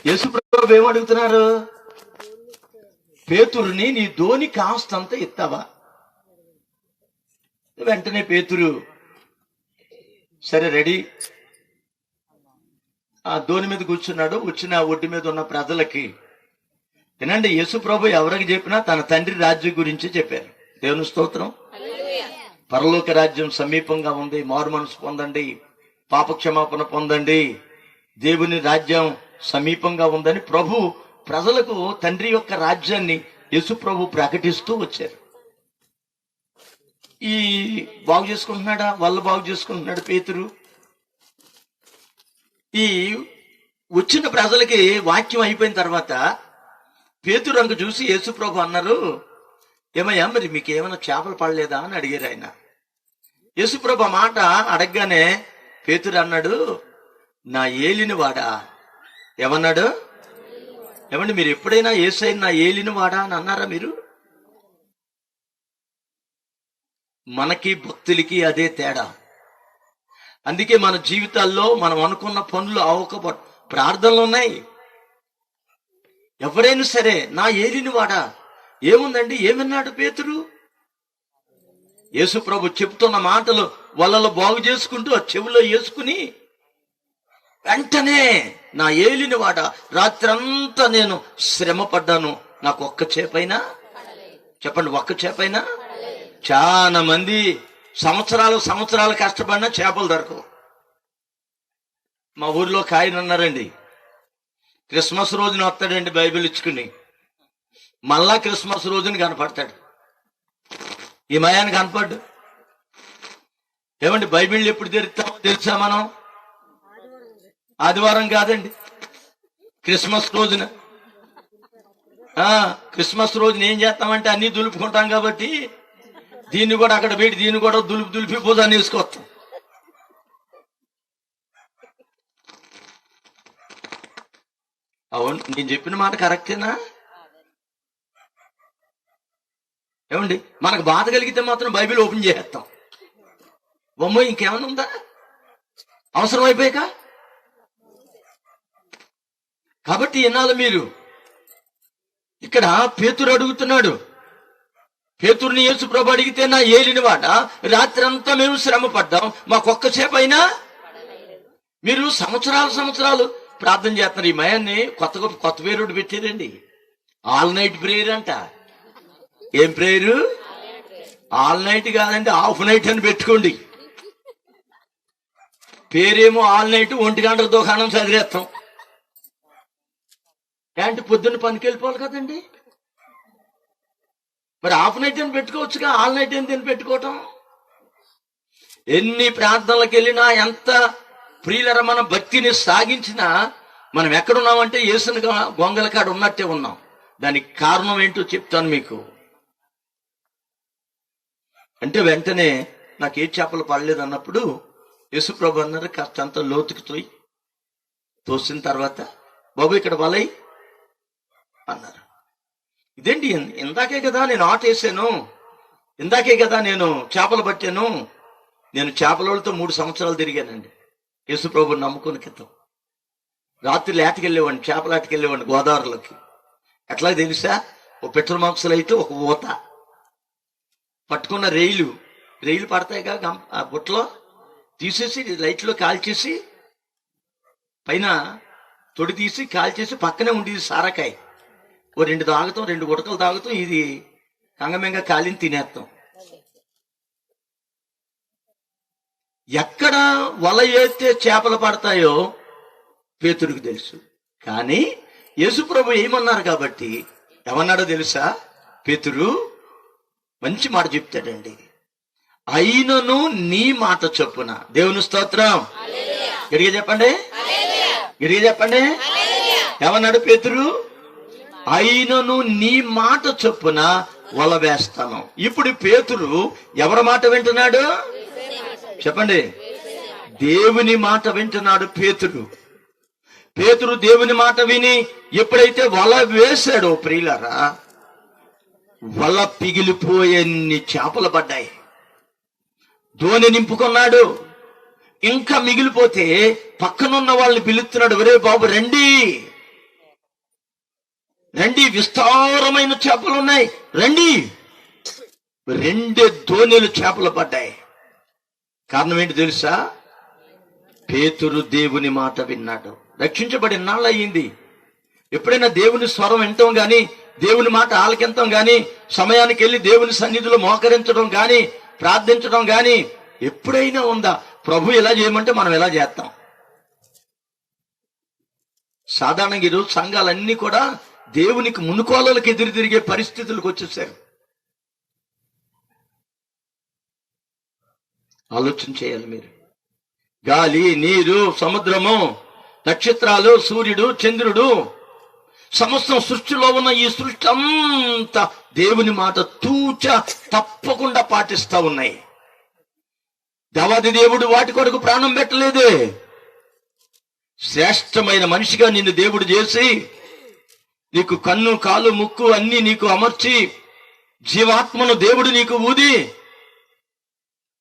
యేసుప్రభు ఏమడుగుతున్నారు? పేతురుని నీ ధోని కాస్తంత ఇస్తావా? వెంటనే పేతురు సరే రెడీ. ఆ ధోని మీద కూర్చున్నాడు. వచ్చిన ఒడ్డు మీద ఉన్న ప్రజలకి వినండి, యేసుప్రభు ఎవరికి చెప్పినా తన తండ్రి రాజ్యం గురించి చెప్పారు. దేవుని స్తోత్రం. పరలోక రాజ్యం సమీపంగా ఉంది, మారు మనసు పొందండి, పాపక్షమాపణ పొందండి, దేవుని రాజ్యం సమీపంగా ఉందని ప్రభు ప్రజలకు తండ్రి యొక్క రాజ్యాన్ని యేసు ప్రభు ప్రకటిస్తూ వచ్చారు. ఈ బాగు చేసుకుంటున్నాడా? వాళ్ళు బాగు చేసుకుంటున్నాడు పేతురు. ఈ వచ్చిన ప్రజలకి వాక్యం అయిపోయిన తర్వాత పేతురు రంగు చూసి యేసు ప్రభు అన్నారు, ఏమయ్యా మరి మీకు ఏమైనా చేపలు పడలేదా అని అడిగారు ఆయన. యేసు ప్రభు ఆ మాట అడగగానే పేతురు అన్నాడు, నా ఏలిన వాడా. ఏమన్నాడు? ఏమండి, మీరు ఎప్పుడైనా యేసయ్య నా ఏలిన వాడా అని అన్నారా మీరు? మనకి భక్తులకి అదే తేడా. అందుకే మన జీవితాల్లో మనం అనుకున్న పనులు అవ్వక ప్రార్థనలు ఉన్నాయి. ఎవరైనా సరే నా ఏలిన వాడా. ఏముందండి? ఏమన్నాడు పేతురు? యేసు ప్రభు చెప్తున్న మాటలు వాళ్ళలో బాగు చేసుకుంటూ ఆ చెవిలో వేసుకుని వెంటనే నా ఏలిన వాడ, రాత్రంతా నేను శ్రమ పడ్డాను, నాకు ఒక్క చేపైనా, చెప్పండి, ఒక్క చేపైనా. చాలా మంది సంవత్సరాలు కష్టపడినా చేపలు దొరకవు. మా ఊర్లో కాయన ఉన్నారండి, క్రిస్మస్ రోజున వస్తాడండి బైబిల్ ఇచ్చుకుని, మళ్ళా క్రిస్మస్ రోజున కనపడతాడు. ఈ మయాన్ని కనపడ్డు. ఏమండి, బైబిల్ ఎప్పుడు తెరుస్తామో తెలుసా మనం? ఆదివారం కాదండి, క్రిస్మస్ రోజున. క్రిస్మస్ రోజున ఏం చేస్తామంటే అన్ని దులుపుకుంటాం కాబట్టి దీన్ని కూడా అక్కడ పెట్టి దీన్ని కూడా దులిపి పూజాన్ని వేసుకొస్తాం. అవును, నేను చెప్పిన మాట కరెక్టేనా? ఏమండి, మనకు బాధ కలిగితే మాత్రం బైబిల్ ఓపెన్ చేసేస్తాం. బొమ్మ ఇంకేమైనా ఉందా అవసరం అయిపోయాక? కాబట్టి ఎన్నాళ్ళు మీరు ఇక్కడ పేతురు అడుగుతున్నాడు. పేతురుని యేసు ప్రభు అడిగితే నా ఏలిన వాడ, రాత్రి అంతా మేము శ్రమ పడ్డాం, మాకొక్క సేపు అయినా. మీరు సంవత్సరాలు ప్రార్థన చేస్తున్నారు. ఈ మయాన్ని కొత్త పేరు పెట్టారండి, ఆల్ నైట్ ప్రేయర్ అంట. ఏం ప్రేయరు? ఆల్ నైట్ కాదండి, హాఫ్ నైట్ అని పెట్టుకోండి. పేరేమో ఆల్ నైట్, 1 గంటల దుకాణం చదివేస్తాం. ఏంటి, పొద్దున్న పనికి వెళ్ళిపోవాలి కదండి, మరి హాఫ్ నైట్ అని పెట్టుకోవచ్చుగా, ఆల్ నైట్ అని పెట్టుకోవటం. ఎన్ని ప్రార్థనలకు వెళ్ళినా, ఎంత ప్రియులర మన భక్తిని సాగించినా మనం ఎక్కడున్నామంటే యేసుని గొంగల కాడ ఉన్నట్టే ఉన్నాం. దానికి కారణం ఏంటో చెప్తాను మీకు. అంటే వెంటనే నాకు ఏ చేపలు పడలేదు అన్నప్పుడు యేసు ప్రభు అన్నారు, కాస్తంత లోతుకు తోసిన తర్వాత బాబు ఇక్కడ వలై అన్నారు. ఇదేంటి, ఇందాకే కదా నేను ఆట వేసాను, ఇందాకే కదా నేను చేపలు పట్టాను. నేను చేపలతో 3 సంవత్సరాలు తిరిగానండి యేసు ప్రభుని నమ్ముకుని క్రితం. రాత్రి లేటకెళ్ళేవాడిని, చేపలాటకెళ్ళేవాడిని గోదావరిలోకి. ఎట్లా తెలుసా? ఓ పెట్రోల్ బాక్సులు అయితే ఒక ఊత పట్టుకున్న రైలు పడతాయిగా ఆ బుట్టలో తీసేసి లైట్లో కాల్చేసి పైన తొడి తీసి కాల్చేసి పక్కనే ఉండేది సారకాయ. ఓ 2 తాగుతాం, 2 గుటకలు తాగుతాం, ఇది కంగమెంగా కాలిని తినేస్తాం. ఎక్కడ వల వేస్తే చేపలు పడతాయో పేతురుకు తెలుసు. కానీ యేసుప్రభు ఏమన్నారు కాబట్టి ఏమన్నాడో తెలుసా? పేతురు మంచి మాట చెప్తాడండి, అయినను నీ మాట చొప్పున. దేవుని స్తోత్రం. గడిగా చెప్పండి, గడిగా చెప్పండి. ఏమన్నాడు పేతురు? అయినను నీ మాట చొప్పున వల వేస్తాను. ఇప్పుడు పేతురు ఎవరి మాట వింటున్నాడు? చెప్పండి, దేవుని మాట వింటున్నాడు పేతురు. దేవుని మాట విని ఎప్పుడైతే వల వేశాడో ప్రియులారా, వల పిగిలిపోయేన్ని చేపలు పడ్డాయి. దోణి నింపుకున్నాడు. ఇంకా మిగిలిపోతే పక్కనున్న వాళ్ళని పిలుస్తున్నాడు, ఒరే బాబు రండి, రండి, విస్తారమైన చేపలు ఉన్నాయి, రండి. 2 దోణిలు చేపలు పడ్డాయి. కారణం ఏంటి తెలుసా? పేతురు దేవుని మాట విన్నాడు. రక్షించబడి నాళ్ళు అయ్యింది. ఎప్పుడైనా దేవుని స్వరం వింటాం గాని, దేవుని మాట ఆలకించడం గాని, సమయానికి వెళ్ళి దేవుని సన్నిధిలో మోకరించడం గాని, ప్రార్థించడం గాని ఎప్పుడైనా ఉందా? ప్రభు ఎలా చేయమంటే మనం ఎలా చేస్తాం. సాధారణంగా ఈరోజు సంఘాలన్నీ కూడా దేవునికి మునుకోలలకు ఎదురు తిరిగే పరిస్థితులకు వచ్చేసారు. ఆలోచన చేయాలి మీరు. గాలి, నీరు, సముద్రము, నక్షత్రాలు, సూర్యుడు, చంద్రుడు, సమస్తం సృష్టిలో ఉన్న ఈ సృష్టి అంతా దేవుని మాట తూచ తప్పకుండా పాటిస్తా ఉన్నాయి. దేవాది దేవుడు వాటి కొరకు ప్రాణం పెట్టలేదే. శ్రేష్టమైన మనిషిగా నిన్ను దేవుడు చేసి, నీకు కన్ను, కాలు, ముక్కు అన్ని నీకు అమర్చి, జీవాత్మను దేవుడు నీకు ఊది,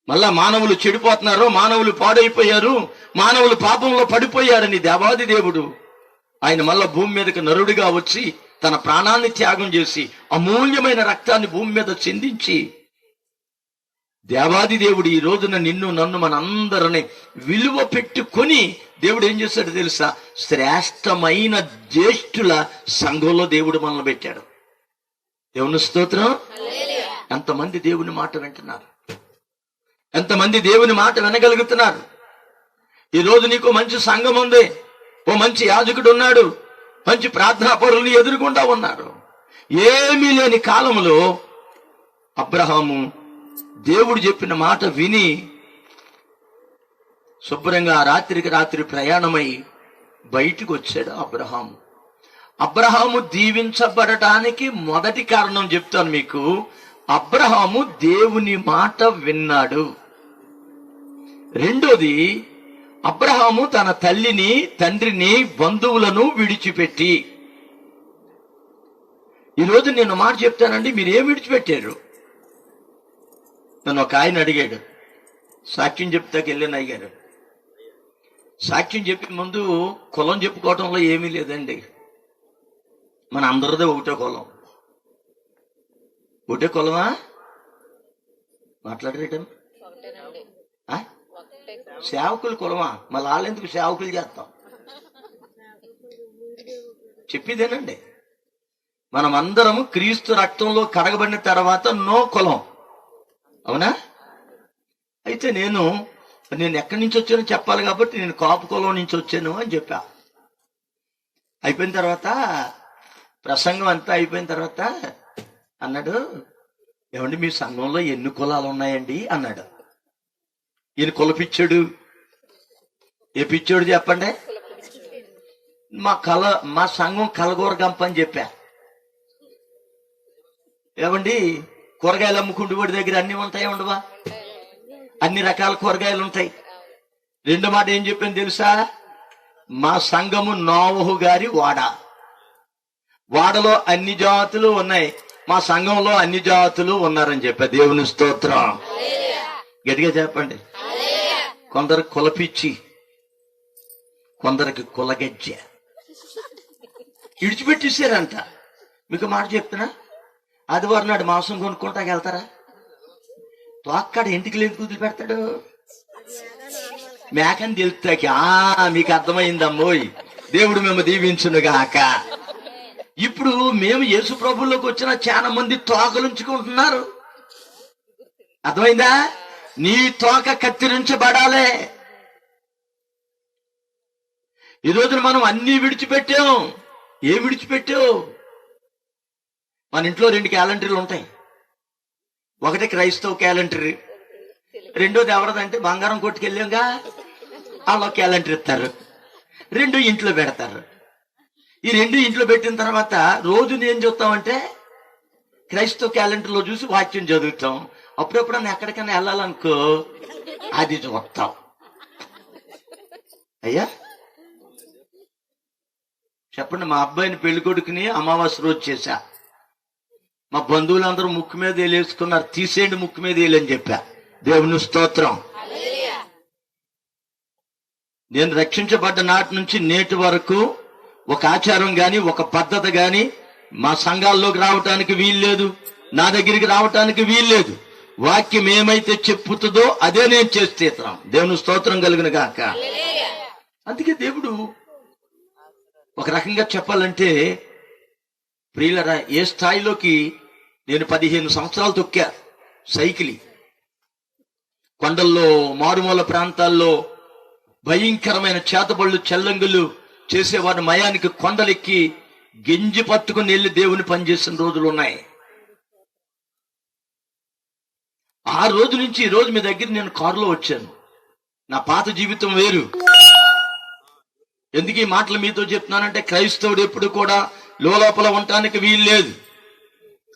మళ్ళా మానవులు చెడిపోతున్నారు, మానవులు పాడైపోయారు, మానవులు పాపంలో పడిపోయారని దేవాది దేవుడు ఆయన మళ్ళా భూమి మీదకి నరుడిగా వచ్చి తన ప్రాణాన్ని త్యాగం చేసి అమూల్యమైన రక్తాన్ని భూమి మీద చెందించి, దేవాది దేవుడు ఈ రోజున నిన్ను నన్ను మనందరిని విలువ పెట్టుకొని దేవుడు ఏం చేశాడు తెలుసా? శ్రేష్టమైన జ్యేష్ఠుల సంఘంలో దేవుడు మనల్ని పెట్టాడు. దేవుని స్తోత్రం. ఎంతమంది దేవుని మాట వింటున్నారు? ఎంతమంది దేవుని మాట వినగలుగుతున్నారు? ఈ రోజు నీకు మంచి సంఘం ఉంది, ఓ మంచి యాజకుడు ఉన్నాడు, మంచి ప్రార్థనా పరులు ఎదురుకుండా ఉన్నారు. ఏమీ లేని కాలంలో అబ్రహాము దేవుడు చెప్పిన మాట విని శుభ్రంగా రాత్రికి రాత్రి ప్రయాణమై బయటికి వచ్చాడు అబ్రహాము. అబ్రహాము దీవించబడటానికి మొదటి కారణం చెప్తాను మీకు. అబ్రహాము దేవుని మాట విన్నాడు. రెండోది, అబ్రహాము తన తల్లిని, తండ్రిని, బంధువులను విడిచిపెట్టి. ఈరోజు నేను మాట చెప్తానండి, మీరేం విడిచిపెట్టారు? నన్ను ఒక ఆయన అడిగాడు, సాక్ష్యం చెప్తాకి వెళ్ళిన అయ్యారు. సాక్ష్యం చెప్పే ముందు కులం చెప్పుకోవటంలో ఏమీ లేదండి. మన అందరిదే ఒకటే కులం. ఒకటే కులమా? మాట్లాడరేటం సేవకులు కులమా? మళ్ళీ వాళ్ళెందుకు సేవకులు చేస్తాం? చెప్పిదేనండి, మనం అందరము క్రీస్తు రక్తంలో కడగబడిన తర్వాత నో కులం. అవునా? అయితే నేను ఎక్కడి నుంచి వచ్చానో చెప్పాలి కాబట్టి నేను కాపు కులం నుంచి వచ్చాను అని చెప్పా. అయిపోయిన తర్వాత ప్రసంగం అంతా అయిపోయిన తర్వాత అన్నాడు, ఏమండి మీ సంఘంలో ఎన్ని కులాలు ఉన్నాయండి అన్నాడు. ఈయన కులపిచ్చాడు. ఏ పిచ్చోడు చెప్పండి? మా సంఘం కలగూర గంప అని చెప్పా. ఏమండి కూరగాయలు అమ్ముకుంటూ వాడి దగ్గర అన్ని ఉంటాయి ఉండవా? అన్ని రకాల కూరగాయలు ఉంటాయి. రెండో మాట ఏం చెప్పాను తెలుసా? మా సంఘము నోవహు గారి వాడలో అన్ని జాతులు ఉన్నాయి, మా సంఘంలో అన్ని జాతులు ఉన్నారని చెప్పా. దేవుని స్తోత్రం. గట్టిగా చెప్పండి. కొందరు కులపిచ్చి, కొందరికి కులగజ్జ ఇడిచిపెట్టేశారంట. మీకు మాట చెప్తున్నా, ఆదివారం నాడు మాంసం కొనుక్కుంటాకి వెళ్తారా? తోక్కడ ఇంటికి లేదు కుదిలి పెడతాడు మేకని తెలుస్తాకి. మీకు అర్థమైందమ్మోయ్, దేవుడు మేము దీవించును గాక. ఇప్పుడు మేము యేసు ప్రభువులోకి వచ్చిన చాలా మంది తోకలుంచుకుంటున్నారు. అర్థమైందా? నీ తోక కత్తిరించబడాలే. ఈ రోజున మనం అన్ని విడిచిపెట్టాం. ఏం విడిచిపెట్టావు? మన ఇంట్లో 2 క్యాలెండర్లు ఉంటాయి. ఒకటి క్రైస్తవ క్యాలెండర్, రెండోది ఎవరిదంటే బంగారం కొట్టుకెళ్ళాంగా వాళ్ళు క్యాలెండర్ ఇస్తారు, 2 ఇంట్లో పెడతారు. ఈ 2 ఇంట్లో పెట్టిన తర్వాత రోజు ఏం చూస్తామంటే క్రైస్తవ క్యాలెండర్లో చూసి వాక్యం చదువుతాం. అప్పుడెప్పుడన్నా ఎక్కడికైనా వెళ్ళాలనుకో అది చూస్తాం. అయ్యా చెప్పండి, మా అబ్బాయిని పెళ్లి కొడుకుని అమావాస్య రోజు చేశా. మా బంధువులందరూ ముక్కు మీద వేలేసుకున్నారు. తీసేయండి ముక్కు మీద వేయలేని చెప్పా. దేవుని స్తోత్రం. నేను రక్షించబడ్డ నాటి నుంచి నేటి వరకు ఒక ఆచారం గాని, ఒక పద్ధతి గాని, మా సంఘాల్లోకి రావటానికి వీల్లేదు, నా దగ్గరికి రావటానికి వీల్లేదు. వాక్యం ఏమైతే చెప్పుతుందో అదే నేను చేస్తే దేవుని స్తోత్రం కలుగును గాక. అందుకే దేవుడు ఒక రకంగా చెప్పాలంటే ప్రియులరా, ఏ స్థాయిలోకి నేను 15 సంవత్సరాలు తొక్కా సైకిల్. కొండల్లో, మారుమూల ప్రాంతాల్లో భయంకరమైన చేతబళ్ళు, చెల్లంగులు చేసేవారిని మయానికి కొండలెక్కి గింజి పట్టుకుని వెళ్ళి దేవుని పనిచేసిన రోజులు ఉన్నాయి. ఆ రోజు నుంచి ఈ రోజు మీ దగ్గర నేను కారులో వచ్చాను. నా పాత జీవితం వేరు. ఎందుకు ఈ మాటలు మీతో చెప్తున్నానంటే, క్రైస్తవుడు ఎప్పుడు కూడా లోపల ఉండటానికి వీల్లేదు.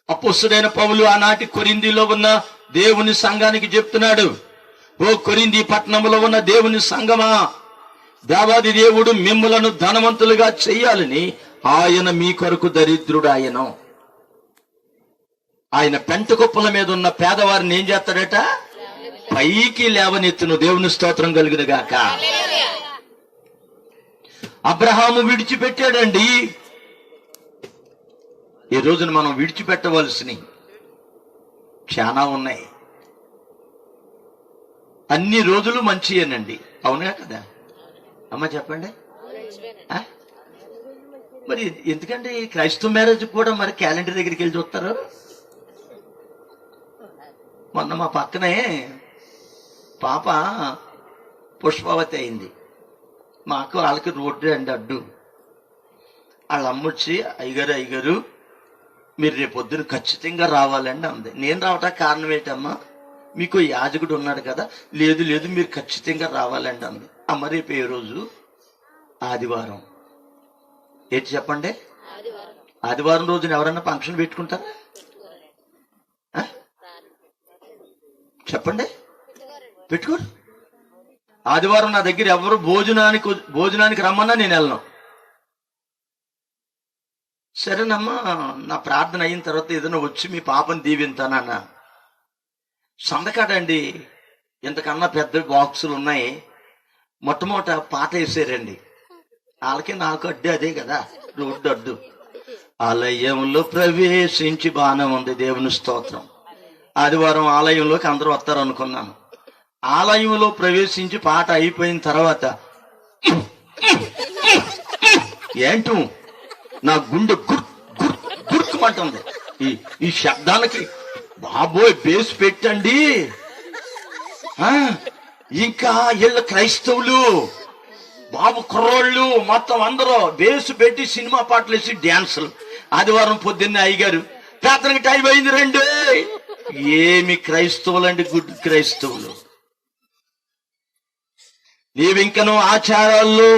అపొస్తలుడైన పౌలు ఆనాటి కొరింథీలో ఉన్న దేవుని సంఘానికి చెప్తున్నాడు, ఓ కొరింథీ పట్టణంలో ఉన్న దేవుని సంఘమా, దేవాది దేవుడు మిమ్ములను ధనవంతులుగా చెయ్యాలని ఆయన మీ కొరకు దరిద్రుడు. ఆయన పెంట కుప్పల మీద ఉన్న పేదవారిని ఏం చేస్తాడట? పైకి లేవనెత్తును. దేవుని స్తోత్రం కలుగును గాక. అబ్రహాము విడిచిపెట్టాడండి. ఈ రోజున మనం విడిచిపెట్టవలసినవి చాలా ఉన్నాయి. అన్ని రోజులు మంచియేనండి, అవునా కదా అమ్మ? చెప్పండి. మరి ఎందుకంటే క్రైస్తవ మ్యారేజ్ కూడా మరి క్యాలెండర్ దగ్గరికి వెళ్ళి చూస్తారు. మొన్న మా పక్కనే పాప పుష్పవతి అయింది. మాకు వాళ్ళకి రోడ్డు అండి అడ్డు. వాళ్ళ అమ్మొచ్చి, అయ్యగారు మీరు రేపొద్దున ఖచ్చితంగా రావాలండి అంది. నేను రావటానికి కారణం ఏంటమ్మా? మీకు యాజకుడు ఉన్నాడు కదా. లేదు మీరు ఖచ్చితంగా రావాలండి అంది. అమ్మ రేపు ఏ రోజు? ఆదివారం. ఏంటి చెప్పండి? ఆదివారం రోజున ఎవరన్నా ఫంక్షన్ పెట్టుకుంటారా? చెప్పండి, పెట్టుకోరు. ఆదివారం నా దగ్గర ఎవరు భోజనానికి రమ్మన్నా నేను వెళ్ళను. సరేనమ్మా, నా ప్రార్థన అయిన తర్వాత ఏదైనా వచ్చి మీ పాపని దీవింతానన్నా. సందకాడండి, ఇంతకన్నా పెద్ద బాక్సులు ఉన్నాయి. మొట్టమొదట పాట వేసారండి. వాళ్ళకి నాకు అడ్డు అదే కదా, రోడ్డు అడ్డు. ఆలయంలో ప్రవేశించి బాణం ఉంది. దేవుని స్తోత్రం. ఆదివారం ఆలయంలోకి అందరూ వస్తారు అనుకున్నాను. ఆలయంలో ప్రవేశించి పాట అయిపోయిన తర్వాత ఏంటో నా గుండె గుర్తుమంటుంది. ఈ శబ్దానికి బాబోయ్ బేస్ పెట్టండి. ఇంకా వీళ్ళ క్రైస్తవులు బాబు కుర్రోళ్ళు మొత్తం అందరూ బేసు పెట్టి సినిమా పాటలు వేసి డ్యాన్సులు. ఆదివారం పొద్దున్నే అయ్యగారు ప్రార్థనకి టైం అయింది రండి. ఏమి క్రైస్తవులండి, గుడ్ క్రైస్తవులు. నీవింకనూ ఆచారాల్లో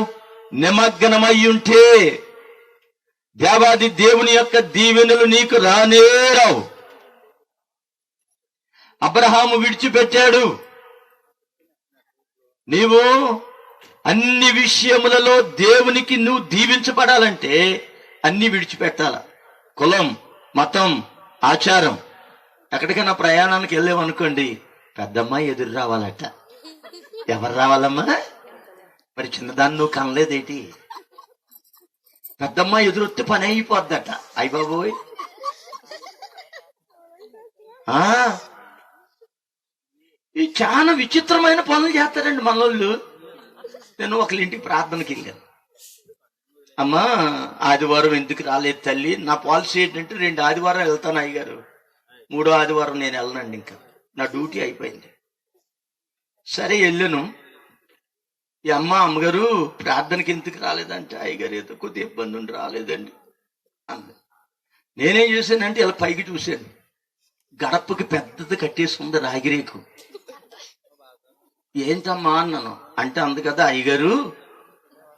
నిమగ్నమై ఉంటే దేవాది దేవుని యొక్క దీవెనలు నీకు రానేరావు. అబ్రహాము విడిచిపెట్టాడు. నీవు అన్ని విషయములలో దేవునికి నువ్వు దీవించబడాలంటే అన్ని విడిచిపెట్టాల. కులం, మతం, ఆచారం. ఎక్కడికైనా ప్రయాణానికి వెళ్ళామనుకోండి, పెద్దమ్మాయి ఎదురు రావాలట. ఎవరు రావాలమ్మా? మరి చిన్నదాన్ని నువ్వు కనలేదేటి? పెద్దమ్మ ఎదురొత్తే పని అయిపోద్దట. అయ్య బాబోయ్, ఈ చాలా విచిత్రమైన పనులు చేస్తారండి మనోళ్ళు. నేను ఒకళ్ళింటికి ప్రార్థనకి వెళ్ళాను. అమ్మా ఆదివారం ఎందుకు రాలేదు తల్లి? నా పాలసీ ఏంటంటే 2 ఆదివారం వెళ్తాను అయ్యగారు, 3వ ఆదివారం నేను వెళ్ళనండి, ఇంకా నా డ్యూటీ అయిపోయింది. సరే వెళ్ళాను. ఈ అమ్మగారు ప్రార్థనకి ఎందుకు రాలేదంటే, అయ్యగారు ఏదో కొద్దిగా ఇబ్బంది ఉండి రాలేదండి అంది. నేనేం చేశానంటే ఇలా పైకి చూశాను. గడపకి పెద్దది కట్టేసి ఉంది రాగిరేకు. ఏంటమ్మా అన్నాను. అంటే అంది కదా, అయ్యగారు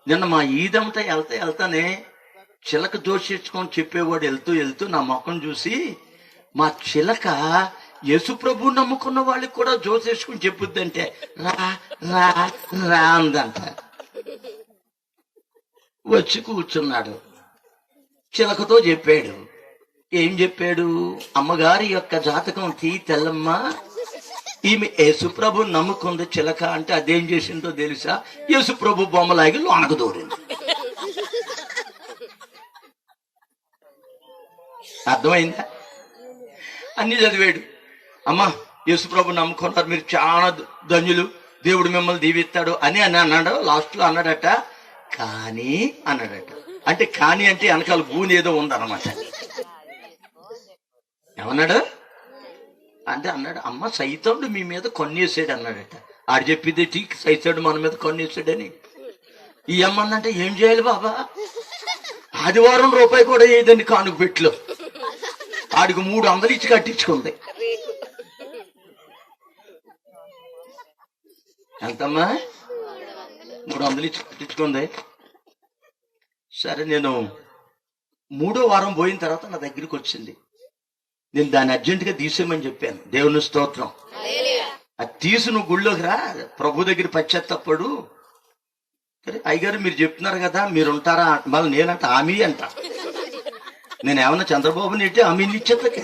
నిన్న మా ఈదంతా వెళ్తానే చిలక జోషించుకొని చెప్పేవాడు వెళ్తూ నా ముఖం చూసి, మా చిలక యేసు ప్రభు నమ్ముకున్న వాళ్ళకి కూడా జోసేసుకుని చెప్పుద్దంటే రా రా రా అందంట. వచ్చి కూర్చున్నాడు. చిలకతో చెప్పాడు. ఏం చెప్పాడు? అమ్మగారి యొక్క జాతకం తెల్లమ్మ, ఈమె యేసుప్రభు నమ్ముకుంది చిలక అంటే అదేం చేసిందో తెలుసా? యేసుప్రభు బొమ్మలాగి లోనకు దూరింది. అర్థమైందా? అన్ని చదివాడు. అమ్మా యేసుప్రభు నమ్ముకున్నారు, మీరు చాలా ధన్యులు, దేవుడు మిమ్మల్ని దీవిస్తాడు అని అన్నాడు. లాస్ట్ లో అన్నాడట కానీ అన్నాడట. అంటే కానీ అంటే వెనకాల భూని ఏదో ఉందన్నమాట. ఏమన్నాడు అంటే అన్నాడు అమ్మ సైతానుడు మీ మీద కొన్నేసాడు అన్నాడట. ఆడు చెప్పింది సైతాడు మన మీద కొన్నేసాడని. ఈ అమ్మందంటే ఏం చేయాలి బాబా, ఆదివారం రూపాయి కూడా ఏదండి కానుక పెట్లో. ఆడికి 300 ఇచ్చి కట్టించుకుంది. ఎంతమ్మా? 300 ఇచ్చి కట్టించుకుంది. సరే నేను 3వ వారం పోయిన తర్వాత నా దగ్గరికి వచ్చింది. నేను దాన్ని అర్జెంటుగా తీసేయమని చెప్పాను. దేవుని స్తోత్రం. అది తీసి నువ్వు గుళ్ళోకి రా, ప్రభు దగ్గర పశ్చాత్తపడు. అయ్యగారు మీరు చెప్తున్నారు కదా మీరు ఉంటారా, మళ్ళీ నేనంట హామీ అంట. నేను ఏమన్నా చంద్రబాబుని ఇట్టి హామీని ఇచ్చేతకి.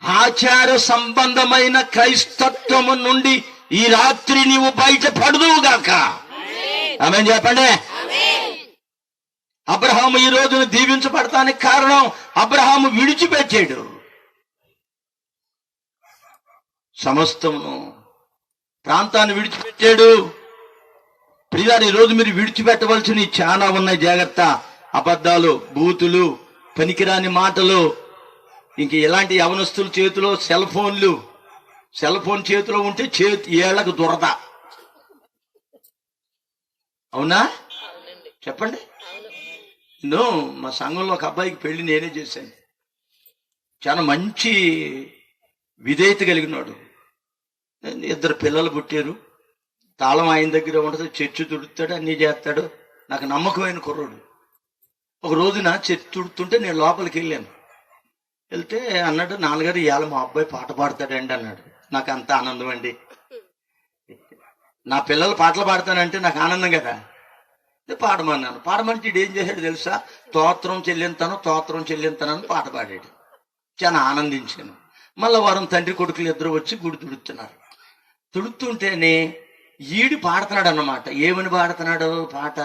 ఆచార సంబంధమైన క్రైస్తత్వము నుండి ఈ రాత్రి నీవు బయటపడదువుగాక. ఆమేన్ చెప్పండి. అబ్రహాము ఈ రోజును దీవించబడటానికి కారణం అబ్రహాము విడిచిపెట్టాడు సమస్తమును, ప్రాంతాన్ని విడిచిపెట్టాడు. ప్రియులారా, ఈ రోజు మీరు విడిచిపెట్టవలసినవి చాలా ఉన్నాయి. జాగ్రత్త. అబద్ధాలు, బూతులు, పనికిరాని మాటలు, ఇంక ఇలాంటి యవనస్తుల చేతిలో సెల్ ఫోన్ చేతిలో ఉంటే ఏళ్లకు దురద. అవునా చెప్పండి. మా సంఘంలో ఒక అబ్బాయికి పెళ్లి నేనే చేశాను. చాలా మంచి విధేయత కలిగినాడు. 2 పిల్లలు పుట్టారు. తాళం ఆయన దగ్గర ఉండదు, చర్చి తుడుతాడు, అన్నీ చేస్తాడు. నాకు నమ్మకమైన కుర్రాడు. ఒక రోజున చర్చి తుడుతుంటే నేను లోపలికి వెళ్ళాను. వెళ్తే అన్నాడు, నాన్నగారు ఇవాళ మా అబ్బాయి పాట పాడతాడండి అన్నాడు. నాకు అంత ఆనందం అండి. నా పిల్లలు పాటలు పాడతానంటే నాకు ఆనందం కదా. పాడమన్నాను. పాడమంటే ఇడు ఏం చేశాడు తెలుసా, స్తోత్రం చెల్లింతానని పాట పాడాడు. చాలా ఆనందించాను. మళ్ళా వారం తండ్రి కొడుకులు 2 వచ్చి గుడి తుడుతున్నారు. తుడుతుంటేనే ఈడు పాడుతున్నాడు అన్నమాట. ఏమని పాడుతున్నాడు పాట,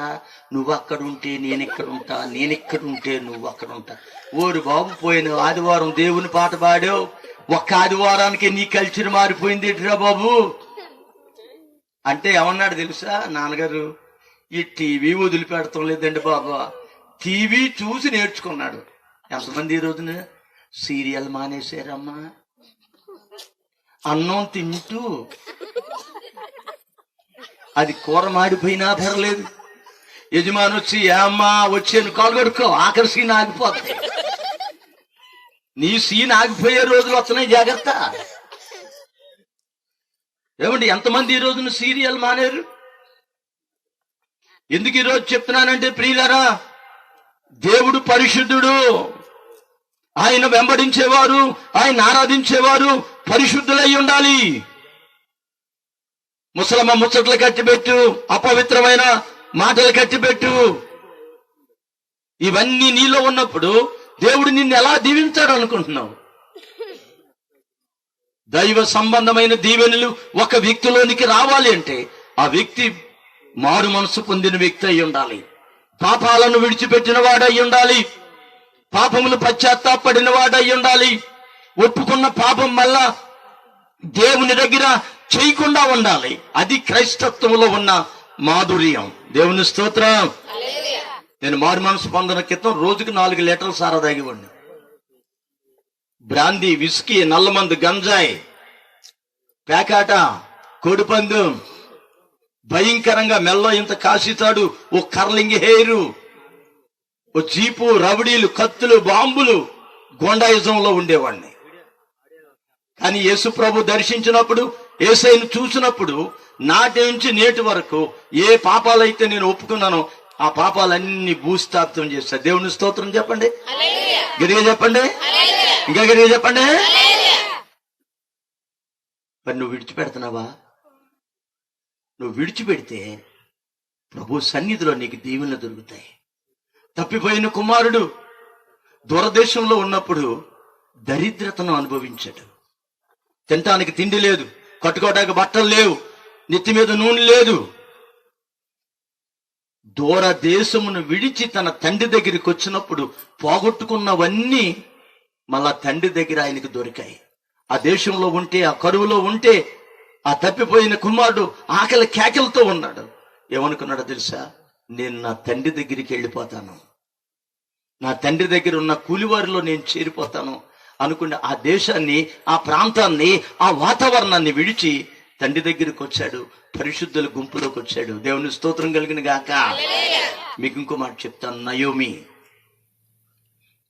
నువ్వు అక్కడుంటే నేనెక్కడుంటా, నేనెక్కడుంటే నువ్వు అక్కడ ఉంటా. ఓరు బాబు, పోయిన ఆదివారం దేవుని పాట పాడావు, ఒక్క ఆదివారానికి నీ కల్చర్ మారిపోయింది ఎటురా బాబు అంటే ఏమన్నాడు తెలుసా, నాన్నగారు ఈ టీవీ వదిలిపెడతాం లేదండి బాబా, టీవీ చూసి నేర్చుకున్నాడు. ఎంతమంది ఈ రోజున సీరియల్ మానేశారమ్మా. అన్నం తింటూ అది కూర మాడిపోయినా పర్లేదు, యజమాని వచ్చి ఏమ్మా వచ్చాను కాలు కడుక్కో, ఆఖరి సీన్ ఆగిపోతుంది. నీ సీన్ ఆగిపోయే రోజులు వస్తున్నాయి, జాగ్రత్త. ఏమండి ఎంతమంది ఈ రోజున సీరియల్ మానేరు? ఎందుకు ఈరోజు చెప్తున్నానంటే ప్రియులారా, దేవుడు పరిశుద్ధుడు. ఆయన వెంబడించేవారు, ఆయన ఆరాధించేవారు పరిశుద్ధులై ఉండాలి. ముసలమ్మ ముచ్చట్లు కట్టిపెట్టు, అపవిత్రమైన మాటలు కట్టిపెట్టు, ఇవన్నీ నీలో ఉన్నప్పుడు దేవుడు నిన్ను ఎలా దీవించాడు అనుకుంటున్నావు? దైవ సంబంధమైన దీవెనలు ఒక వ్యక్తిలోనికి రావాలి అంటే ఆ వ్యక్తి మారు మనసు పొందిన వ్యక్తి అయి ఉండాలి, పాపాలను విడిచిపెట్టిన వాడై ఉండాలి, పాపములు పశ్చాత్తాపడిన వాడై ఉండాలి, ఒప్పుకున్న పాపం మళ్ళా దేవుని దగ్గర చేయకుండా ఉండాలి. అది క్రైస్తత్వంలో ఉన్న మాధుర్యం. దేవుని స్తోత్రం. నేను మారు మనసు పొందిన క్రితం రోజుకి 4 లీటర్లు సారా తాగేవాడిని. బ్రాందీ, విస్కీ, నల్లమందు, గంజాయి, పేకాట, కోడిపందు, భయంకరంగా మెల్లో ఇంత కాశీతాడు, ఓ కర్లింగ్ హెయిరు, ఓ జీపు, రౌడీలు, కత్తులు, బాంబులు, గొండాయిజంలో ఉండేవాడిని. కానీ యేసు ప్రభు దర్శించినప్పుడు, యేసయ్యను చూసినప్పుడు నాటి నుంచి నేటి వరకు ఏ పాపాలైతే నేను ఒప్పుకున్నానో ఆ పాపాలన్నీ భూస్థాపితం చేస్తా. దేవుని స్తోత్రం చెప్పండి, గట్టిగా చెప్పండి, ఇంకా గట్టిగా చెప్పండి. మరి నువ్వు విడిచిపెడుతున్నావా? నువ్వు విడిచిపెడితే ప్రభు సన్నిధిలో నీకు దీవెనలు దొరుకుతాయి. తప్పిపోయిన కుమారుడు దూరదేశంలో ఉన్నప్పుడు దరిద్రతను అనుభవించాడు. తినటానికి తిండి లేదు, కట్టుకోవడానికి బట్టలు లేవు, నెత్తి మీద నూనె లేదు. దూర దేశమును విడిచి తన తండ్రి దగ్గరికి వచ్చినప్పుడు పోగొట్టుకున్నవన్నీ మళ్ళా తండ్రి దగ్గర ఆయనకు దొరికాయి. ఆ దేశంలో ఉంటే, ఆ కరువులో ఉంటే, ఆ తప్పిపోయిన కుమారుడు ఆకలి కేకలతో ఉన్నాడు. ఏమనుకున్నాడో తెలుసా? నేను నా తండ్రి దగ్గరికి వెళ్ళిపోతాను, నా తండ్రి దగ్గర ఉన్న కూలివారిలో నేను చేరిపోతాను అనుకున్న ఆ దేశాన్ని, ఆ ప్రాంతాన్ని, ఆ వాతావరణాన్ని విడిచి తండ్రి దగ్గరికి వచ్చాడు. పరిశుద్ధుల గుంపులోకి వచ్చాడు. దేవుని స్తోత్రం కలిగిన గాక. మీకు ఇంకో మాట చెప్తాను. నయోమి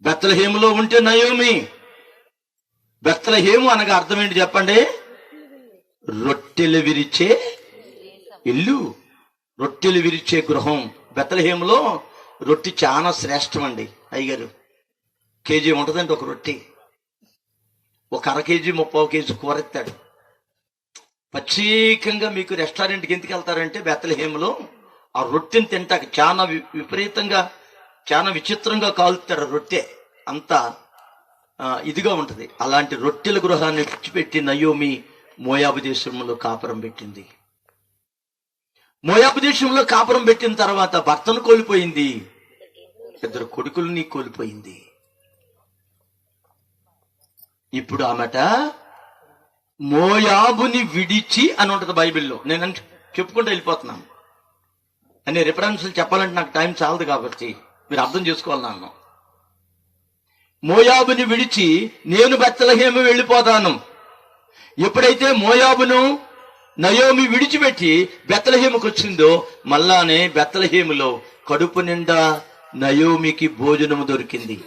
బెత్లెహేములో ఉంటే నయోమి, బెత్లెహేము అనగా అర్థం ఏంటి చెప్పండి? రొట్టెలు విరిచే ఇల్లు, రొట్టెలు విరిచే గృహం. బెత్లెహేములో రొట్టె చాలా శ్రేష్టం అండి. అయ్యగారు కేజీ ఉంటుందండి ఒక రొట్టె. ఒక అర కేజీ 30 కేజీ కూర ఎత్తాడు. ప్రత్యేకంగా మీకు రెస్టారెంట్కి ఎందుకు వెళ్తారంటే బెత్లెహేములో ఆ రొట్టెని తింటాక చాలా విపరీతంగా, చాలా విచిత్రంగా కాలుతాడు రొట్టె, అంతా ఇదిగా ఉంటది. అలాంటి రొట్టెల గృహాన్ని విడిచిపెట్టి నయోమి మోయాబు దేశంలో కాపురం పెట్టింది. మోయాబు దేశంలో కాపురం పెట్టిన తర్వాత భర్తను కోల్పోయింది, 2 కొడుకుల్ని కోల్పోయింది. ఇప్పుడు ఆమెట మోయాబుని విడిచి అని ఉంటది బైబిల్లో. నేను చెప్పుకుంటూ వెళ్ళిపోతున్నాను. అనే రిఫరెన్స్లు చెప్పాలంటే నాకు టైం చాలదు, కాబట్టి మీరు అర్థం చేసుకోవాలి. నన్ను మోయాబుని విడిచి నేను బెత్లెహేము వెళ్ళిపోతాను. ఎప్పుడైతే మోయాబును నయోమి విడిచిపెట్టి బెత్లెహేముకు వచ్చిందో, మళ్ళానే బెత్లెహేములో కడుపు నిండా నయోమికి భోజనము దొరికింది.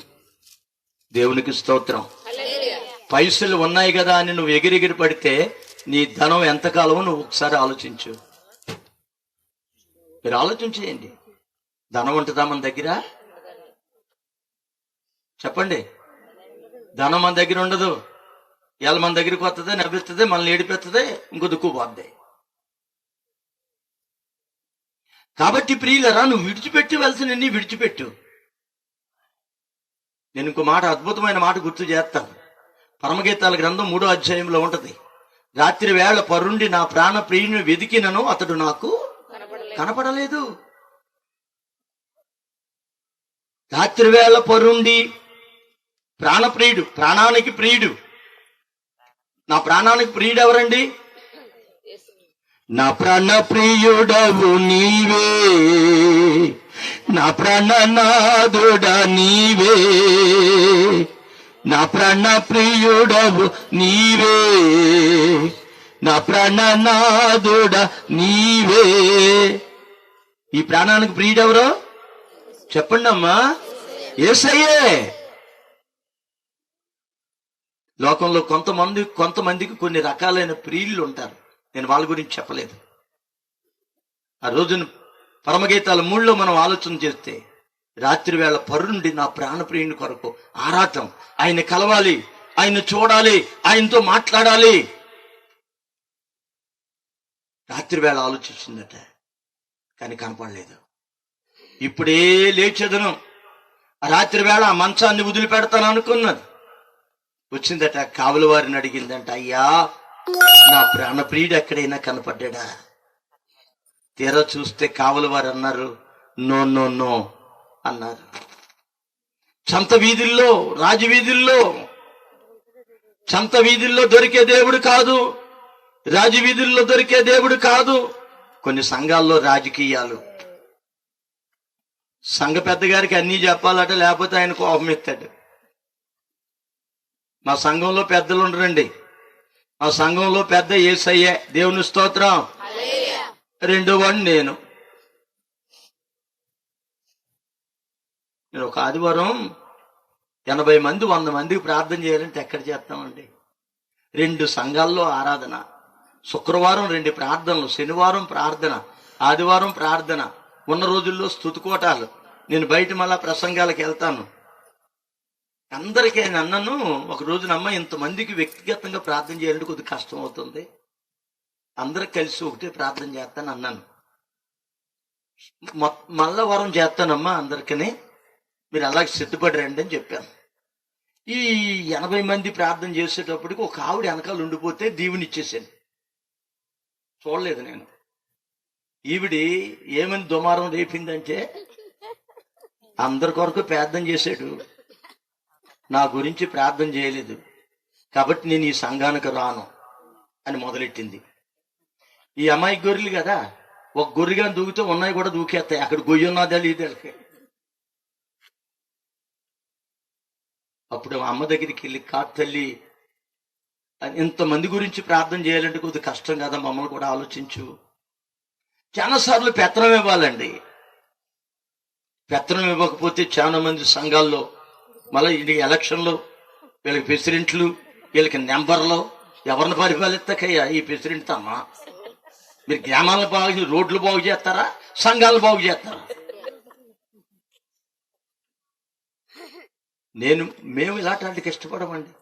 దేవునికి స్తోత్రం. పైసలు ఉన్నాయి కదా అని నువ్వు ఎగిరెగిరి పడితే నీ ధనం ఎంతకాలమో నువ్వు ఒకసారి ఆలోచించు. మీరు ఆలోచించేయండి. ధనం ఉంటుందా మన దగ్గర? చెప్పండి. ధనం మన దగ్గర ఉండదు. ఇవాళ మన దగ్గరికి వస్తుంది, నవ్విస్తుంది, మనల్ని ఏడిపెస్తుంది, ఇంకో దుక్కు పోద్ది. కాబట్టి ప్రియులరా, నువ్వు విడిచిపెట్టి వెళ్తున్న విడిచిపెట్టు. నేను ఇంకో మాట, అద్భుతమైన మాట గుర్తు చేస్తాను. పరమగీతాల గ్రంథం 3వ అధ్యాయంలో ఉంటది. రాత్రి వేళ పరుండి నా ప్రాణ ప్రియుని వెదికినను అతడు నాకు కనపడలేదు. రాత్రి వేళ పరుండి, ప్రాణప్రియుడు, ప్రాణానికి ప్రియుడు. నా ప్రాణానికి ప్రియుడు ఎవరండి? నా ప్రాణ ప్రియుడవు నీవే, నా ప్రాణనాథుడ నీవే, నా ప్రాణ ప్రియుడవు నీవే, నా ప్రాణనాథుడ నీవే. ఈ ప్రాణానికి ప్రియుడెవరో చెప్పండి అమ్మా. యేసయ్యే. లోకంలో కొంతమందికి కొన్ని రకాలైన ప్రియులు ఉంటారు. నేను వాళ్ళ గురించి చెప్పలేదు. ఆ రోజున పరమగీతాల 3లో మనం ఆలోచన చేస్తే, రాత్రి వేళ పరుండి నా ప్రాణప్రియుని కొరకు ఆరాటం, ఆయన కలవాలి, ఆయన చూడాలి, ఆయనతో మాట్లాడాలి. రాత్రి వేళ ఆలోచించిందట, కానీ కనపడలేదు. ఇప్పుడే లేచేదను, రాత్రి వేళ ఆ మంచాన్ని వదిలిపెడతాను అనుకున్నది. వచ్చిందట, కావలి వారిని అడిగిందంట, అయ్యా నా ప్రాణప్రియుడు ఎక్కడైనా కనపడ్డా? తీరా చూస్తే కావలి వారు అన్నారు, నో నో నో అన్నారు. సంత వీధుల్లో, రాజవీధుల్లో, సంత వీధుల్లో దొరికే దేవుడు కాదు, రాజవీధుల్లో దొరికే దేవుడు కాదు. కొన్ని సంఘాల్లో రాజకీయాలు. సంఘ పెద్ద గారికి అన్నీ చెప్పాలట, లేకపోతే ఆయన కోపం ఎత్తాడు. మా సంఘంలో పెద్దలు ఉండరండి. మా సంఘంలో పెద్ద యేసయ్యే, దేవుని స్తోత్రం. 2వ వాడిని నేను ఒక ఆదివారం 80 మంది 100 మందికి ప్రార్థన చేయాలంటే ఎక్కడ చేస్తామండి? 2 సంఘాల్లో ఆరాధన, శుక్రవారం 2 ప్రార్థనలు, శనివారం ప్రార్థన, ఆదివారం ప్రార్థన, ఉన్న రోజుల్లో స్తుతికోటాలు. నేను బయట మళ్ళా ప్రసంగాలకు వెళ్తాను. అందరికీ అన్నను ఒక రోజునమ్మ, ఇంతమందికి వ్యక్తిగతంగా ప్రార్థన చేయాలంటే కొద్దిగా కష్టం అవుతుంది, అందరికి కలిసి ఒకటే ప్రార్థన చేస్తాను అన్నాను. మళ్ళా వారం చేస్తానమ్మా అందరికీ, మీరు అలాగే సిద్ధపడి రండి అని చెప్పాను. ఈ 80 మంది ప్రార్థన చేసేటప్పటికి ఒక ఆవిడ వెనకాల ఉండిపోతే దీవుని ఇచ్చేసాను. చూడలేదు నేను. ఈవిడి ఏమని దుమారం రేపిందంటే, అందరి కొరకు ప్రార్థన చేశాడు, నా గురించి ప్రార్థన చేయలేదు కాబట్టి నేను ఈ సంఘానికి రాను అని మొదలెట్టింది. ఈ అమ్మాయి గొర్రెలు కదా, ఒక గొర్రెగా దూకితే ఉన్నాయి కూడా దూకేస్తాయి. అక్కడ గొయ్యి ఉన్నదా లేదలకి. అప్పుడు అమ్మ దగ్గరికి వెళ్ళి, కాదు తల్లి, ఇంతమంది గురించి ప్రార్థన చేయాలంటే కొద్దిగా కష్టం కదా, మమ్మల్ని కూడా ఆలోచించు. చాలాసార్లు పెత్తనం ఇవ్వాలండి. పెత్తనం ఇవ్వకపోతే చాలా మంది సంఘాల్లో మళ్ళీ ఇది ఎలక్షన్లు, వీళ్ళకి ప్రెసిడెంట్లు, వీళ్ళకి నెంబర్లు, ఎవరిని పరిపాలిస్తాకయ్యా ఈ ప్రెసిడెంట్ అమ్మా? మీరు గ్రామాలను బాగు, రోడ్లు బాగు చేస్తారా, సంఘాలు బాగు చేస్తారా? మేము ఇలాంటి వాటికి ఇష్టపడమండి.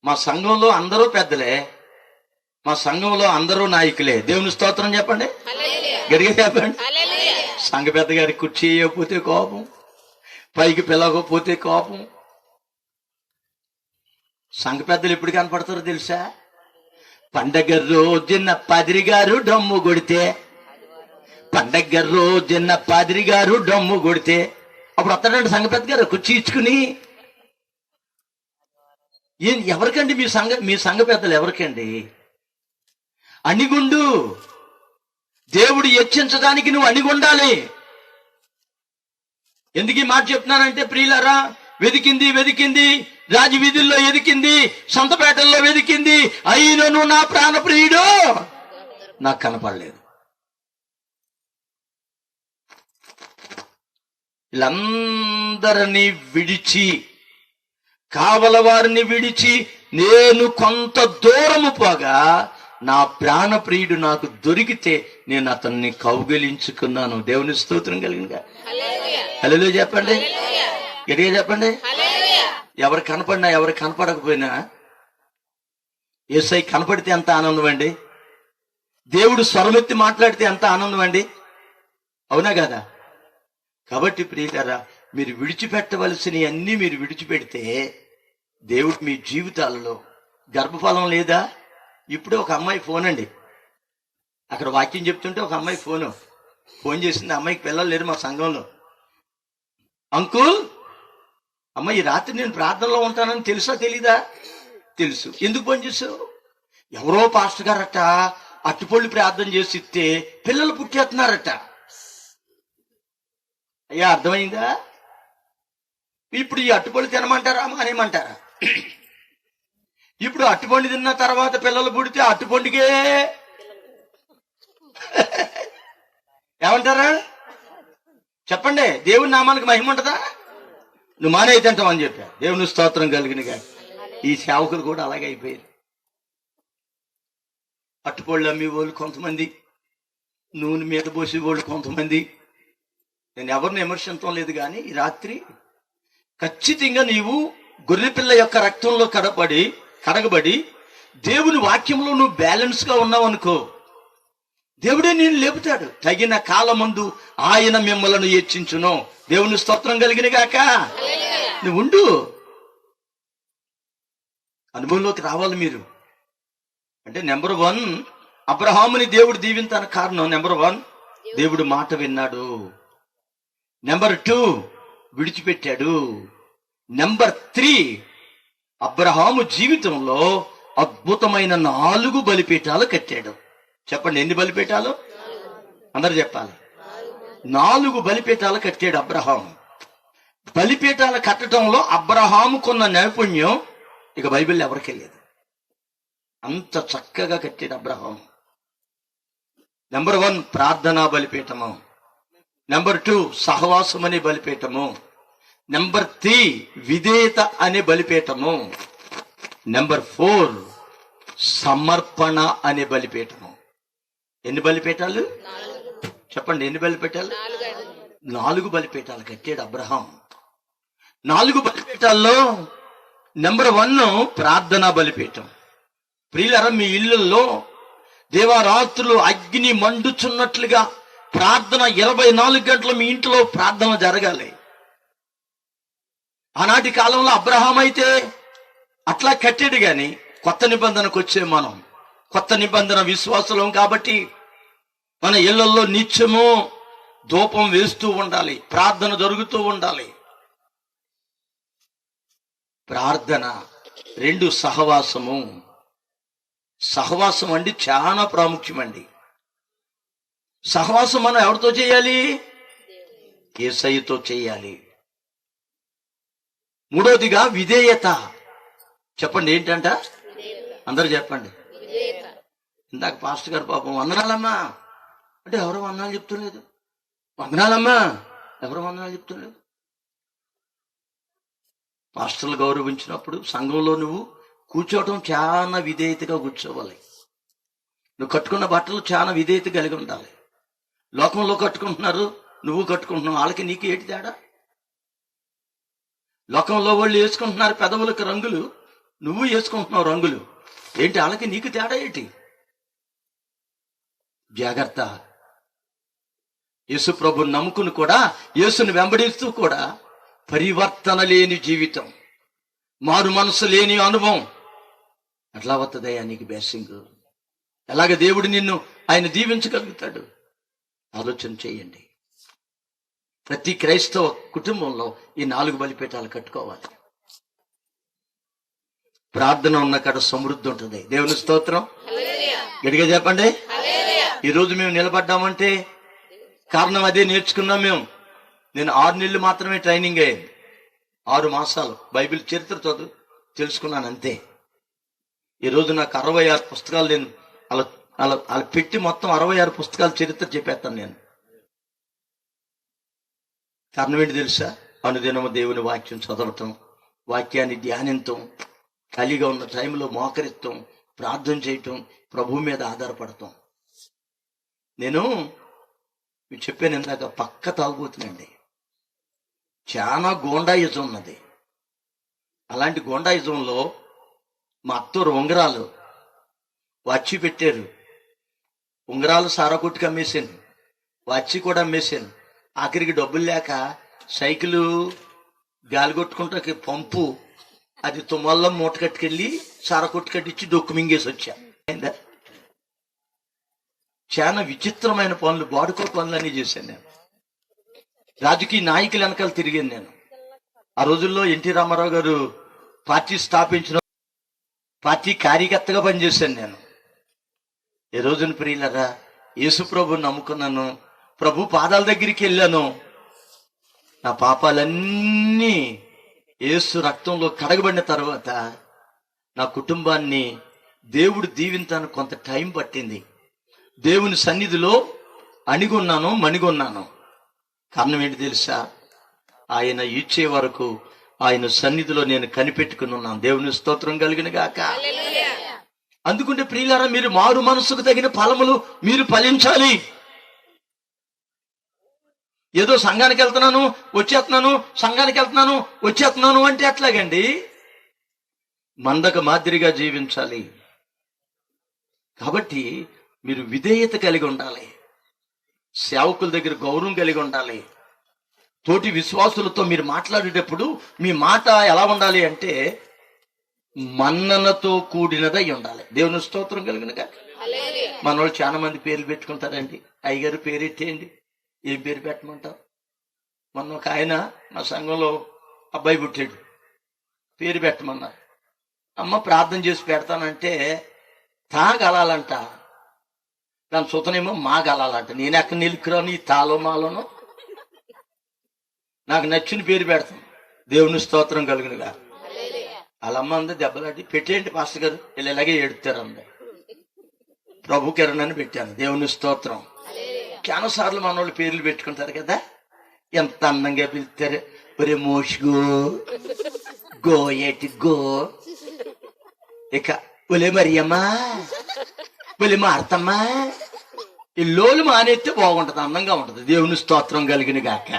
మా సంఘంలో అందరూ పెద్దలే, మా సంఘంలో అందరూ నాయకులే. దేవుని స్తోత్రం చెప్పండి, గడిగా చెప్పండి. సంఘ పెద్ద గారికి కుర్చీ వేయకపోతే కోపం, పైకి పిలవకపోతే కోపం. సంఘ పెద్దలు ఎప్పుడు కనపడతారో తెలుసా? పండగ రోజున పాదిరి గారు డమ్ము కొడితే, పండగ రోజున పాదిరి గారు డమ్ము కొడితే అప్పుడు వస్తాడంటే సంఘ పెద్ద గారు కుర్చీ ఇచ్చుకుని. ఎవరికండి మీ సంఘ పెద్దలు ఎవరికండి? అణిగుండు. దేవుడు హెచ్చించడానికి నువ్వు అణిగుండాలి. ఎందుకు ఈ మాట చెప్తున్నానంటే, ప్రియులారా, వెదికింది రాజవీధుల్లో వెదికింది, సంతపేటల్లో వెదికింది, అయినను నా ప్రాణప్రియుడు నాకు కనపడలేదు. వీళ్ళందరినీ విడిచి, కావల వారిని విడిచి నేను కొంత దూరము పోగా నా ప్రాణప్రియుడు నాకు దొరికితే నేను అతన్ని కౌగిలించుకున్నాను. దేవుని స్తోత్రం కలిగినగా హల్లెలూయా చెప్పండి, గట్టిగా చెప్పండి. ఎవరు కనపడినా ఎవరు కనపడకపోయినా యేసయ్య కనపడితే ఎంత ఆనందం అండి. దేవుడు స్వరమెత్తి మాట్లాడితే ఎంత ఆనందం అండి, అవునా కదా? కాబట్టి ప్రియులారా, మీరు విడిచిపెట్టవలసినవి అన్నీ మీరు విడిచిపెడితే దేవుడు మీ జీవితాలలో గర్భఫలం లేదా? ఇప్పుడే ఒక అమ్మాయి ఫోన్ అండి, అక్కడ వాక్యం చెప్తుంటే ఒక అమ్మాయి ఫోన్ చేసింది. అమ్మాయికి పిల్లలు లేరు మా సంఘంలో. అంకుల్, అమ్మ ఈ రాత్రి నేను ప్రార్థనలో ఉంటానని తెలుసా తెలీదా? తెలుసు. ఎందుకు ఫోన్ చేసావు? ఎవరో పాస్టర్ గారట అట్టుపళ్ళు ప్రార్థన చేసి ఇస్తే పిల్లలు పుట్టేస్తున్నారట. అయ్యా అర్థమైందా? ఇప్పుడు ఈ అట్టుపళ్ళు తినమంటారా మానేమంటారా? ఇప్పుడు అట్టుపండు తిన్న తర్వాత పిల్లలు పుడితే అట్టుపండుకే ఏమంటారా? చెప్పండి, దేవుని నామానికి మహిమ ఉంటుందా? నువ్వు మానే తింటావని చెప్పా. దేవుని స్తోత్రం కలిగినగా ఈ సేవకులు కూడా అలాగే అయిపోయారు. అట్టుపళ్ళు అమ్మే వాళ్ళు కొంతమంది, నూనె మీద పోసే వాళ్ళు కొంతమంది. నేను ఎవరిని విమర్శించడం లేదు, కానీ ఈ రాత్రి ఖచ్చితంగా నీవు గొర్రెపిల్ల యొక్క రక్తంలో కడగబడి దేవుని వాక్యంలో నువ్వు బ్యాలెన్స్ గా ఉన్నావు అనుకో, దేవుడే నేను లేపుతాడు. తగిన కాలమందు ఆయన మిమ్మలను హెచ్చించును. దేవుని స్తోత్రం కలిగిన గాక. నువ్వు ఉండు, అనుభవంలోకి రావాలి మీరు. అంటే నెంబర్ 1, అబ్రహాముని దేవుడు దీవించడానికి కారణం నెంబర్ 1, దేవుడు మాట విన్నాడు. నెంబర్ 2, విడిచిపెట్టాడు. నెంబర్ 3, అబ్రహాము జీవితంలో అద్భుతమైన 4 బలిపీఠాలు కట్టాడు. చెప్పండి, ఎన్ని బలిపీఠాలు? అందరు చెప్పాలి. 4 బలిపీఠాలు కట్టాడు అబ్రహాము. బలిపీఠాలు కట్టడంలో అబ్రహాముకున్న నైపుణ్యం ఇక బైబిల్ ఎవరికీ లేదు. అంత చక్కగా కట్టాడు అబ్రహాము. నెంబర్ 1 ప్రార్థనా బలిపీఠము. నెంబర్ 2 సహవాసం అనే బలిపీఠము. నెంబర్ 3 విధేయత అనే బలిపీఠము. నెంబర్ 4 సమర్పణ అనే బలిపీఠము. ఎన్ని బలిపీఠాలు? చెప్పండి, ఎన్ని బలిపీఠాలు? 4 బలిపీఠాలు కట్టాడు అబ్రహాం. 4 బలిపీఠాల్లో నెంబర్ 1 ప్రార్థనా బలిపీఠం. ప్రియులారా, మీ ఇళ్లలో దేవారాత్రులు అగ్ని మండుచున్నట్లుగా ప్రార్థన 24 గంటలు మీ ఇంట్లో ప్రార్థన జరగాలి. ఆనాటి కాలంలో అబ్రహాం అయితే అట్లా కట్టాడు. గాని కొత్త నిబంధనకు వచ్చే మనం కొత్త నిబంధన విశ్వాసులం కాబట్టి మన ఇళ్లలో నిత్యము ధూపం వేస్తూ ఉండాలి, ప్రార్థన జరుగుతూ ఉండాలి. ప్రార్థన. 2 సహవాసము. సహవాసం అండి చాలా ప్రాముఖ్యమండి. సహవాసం మనం ఎవరితో చేయాలి? యేసయ్యతో చేయాలి. 3వదిగా విధేయత. చెప్పండి ఏంటంట? అందరూ చెప్పండి. ఇందాక పాస్టర్ గారు పాపం వందనాలమ్మా అంటే ఎవరో వందనాలు చెప్తలేదు. వందనాలమ్మా ఎవరో వందనాలు చెప్తలేదు. పాస్టర్లు గౌరవించినప్పుడు సంఘంలో నువ్వు కూర్చోవటం చాలా విధేయతగా కూర్చోవాలి. నువ్వు కట్టుకున్న బట్టలు చాలా విధేయత కలిగి ఉండాలి. లోకంలో కట్టుకుంటున్నారు, నువ్వు కట్టుకుంటున్నావు, వాళ్ళకి నీకు ఏంటి తేడా? లోకంలో వాళ్ళు వేసుకుంటున్నారు పెదవులకు రంగులు, నువ్వు వేసుకుంటున్నావు రంగులు, ఏంటి వాళ్ళకి నీకు తేడా ఏంటి? జాగ్రత్త. యేసు ప్రభుని నమ్ముకుని కూడా, యేసుని వెంబడిస్తూ కూడా పరివర్తన లేని జీవితం, మారు మనసు లేని అనుభవం ఎట్లా వస్తుందయ్యా నీకు బ్లెస్సింగ్? ఎలాగ దేవుడు నిన్ను ఆయన దీవించగలుగుతాడు? ఆలోచన చేయండి. ప్రతి క్రైస్తవ కుటుంబంలో ఈ 4 బలిపీఠాలు కట్టుకోవాలి. ప్రార్థన ఉన్న కాడ సమృద్ధి ఉంటుంది. దేవుని స్తోత్రం. గట్టిగా చెప్పండి. ఈరోజు మేము నిలబడ్డామంటే కారణం అదే, నేర్చుకున్నాం మేము. నేను 6 నెలలు మాత్రమే ట్రైనింగ్ అయ్యింది. 6 మాసాలు బైబిల్ చరిత్ర చదువు తెలుసుకున్నాను అంతే. ఈరోజు నాకు 66 పుస్తకాలు, నేను అలా పెట్టి మొత్తం 66 పుస్తకాల చరిత్ర చెప్పేస్తాను నేను. కారణం ఏంటి తెలుసా? అనుదినము దేవుని వాక్యం చదవటం, వాక్యాన్ని ధ్యానించటం, ఖాళీగా ఉన్న టైంలో మోకరిస్తాం, ప్రార్థన చేయటం, ప్రభు మీద ఆధారపడతాం. నేను మీకు చెప్పాను ఇందాక, పక్క తాగుబోతునండి. చాలా గోండాయిజం ఉన్నది. అలాంటి గోండాయిజంలో మా అత్తూరు ఉంగరాలు వచ్చి పెట్టారు. ఉంగరాలు సారా కొట్టుకు అమ్మేశాను, వచ్చి కూడా అమ్మేశాను. ఆఖరికి డబ్బులు లేక సైకిలు గాలి కొట్టుకుంటే పంపు అది తుమ్మల్లో మూట కట్టుకెళ్ళి సారా కొట్టు కట్టించి డొక్కు మింగేసి వచ్చా. చాలా విచిత్రమైన పనులు, బాడుకో పనులన్నీ చేశాను నేను. రాజకీయ నాయకుల వెనకాల తిరిగాను నేను. ఆ రోజుల్లో ఎన్టీ రామారావు గారు పార్టీ స్థాపించిన పార్టీ కార్యకర్తగా పనిచేశాను నేను. ఈ రోజున ప్రియులరా, యేసు ప్రభుని నమ్ముకున్నాను, ప్రభు పాదాల దగ్గరికి వెళ్ళాను. నా పాపాలన్నీ యేసు రక్తంలో కడగబడిన తర్వాత నా కుటుంబాన్ని దేవుడు దీవించడానికి కొంత టైం పట్టింది. దేవుని సన్నిధిలో అణిగొన్నాను, మణిగొన్నాను. కారణం ఏంటి తెలుసా? ఆయన ఇచ్చే వరకు ఆయన సన్నిధిలో నేను కనిపెట్టుకుని ఉన్నాను. దేవుని స్తోత్రం కలిగిన గాక. అందుకుంటే ప్రియులారా, మీరు మారు మనసుకు తగిన ఫలములు మీరు ఫలించాలి. ఏదో సంఘానికి వెళ్తున్నాను వచ్చేస్తున్నాను, సంఘానికి వెళ్తున్నాను వచ్చేస్తున్నాను అంటే ఎట్లాగండి? మందక మాదిరిగా జీవించాలి. కాబట్టి మీరు విధేయత కలిగి ఉండాలి, సేవకుల దగ్గర గౌరవం కలిగి ఉండాలి. తోటి విశ్వాసులతో మీరు మాట్లాడేటప్పుడు మీ మాట ఎలా ఉండాలి అంటే మన్ననతో కూడినదై ఉండాలి. దేవుని స్తోత్రం కలిగినగా. మన వాళ్ళు చాలా మంది పేర్లు పెట్టుకుంటారండి. అయ్యగారు పేరెట్టేయండి, ఏం పేరు పెట్టమంటావు? మొన్న ఒక ఆయన మా సంఘంలో అబ్బాయి పుట్టాడు, పేరు పెట్టమన్నారు. అమ్మ ప్రార్థన చేసి పెడతానంటే తాగలాలంట, దాని సుతనేమో మా గలాలంట. నేను ఎక్కడ నిలుకురాను ఈ తాలో మాలోనో, నాకు నచ్చిన పేరు పెడతాను. దేవుని స్తోత్రం కలుగునుగా. వాళ్ళమ్మ అంది దెబ్బలాడి, పెట్టేయండి పాస్టర్ గారు, వీళ్ళు ఇలాగే ఏడుతారండి. ప్రభు కిరణ్ అని పెట్టాను. దేవుని స్తోత్రం. చాలా సార్లు మన వాళ్ళు పేర్లు పెట్టుకుంటారు కదా, ఎంత అందంగా పిలుస్తారు. ఒరే మోషిగో, గో ఏటి గో, ఇక ఒలే మరియమ్మా, ఒలే మారతమ్మా, ఈ లోలు మానేస్తే బాగుంటది, అందంగా ఉంటది. దేవుని స్తోత్రం కలిగిన గాక.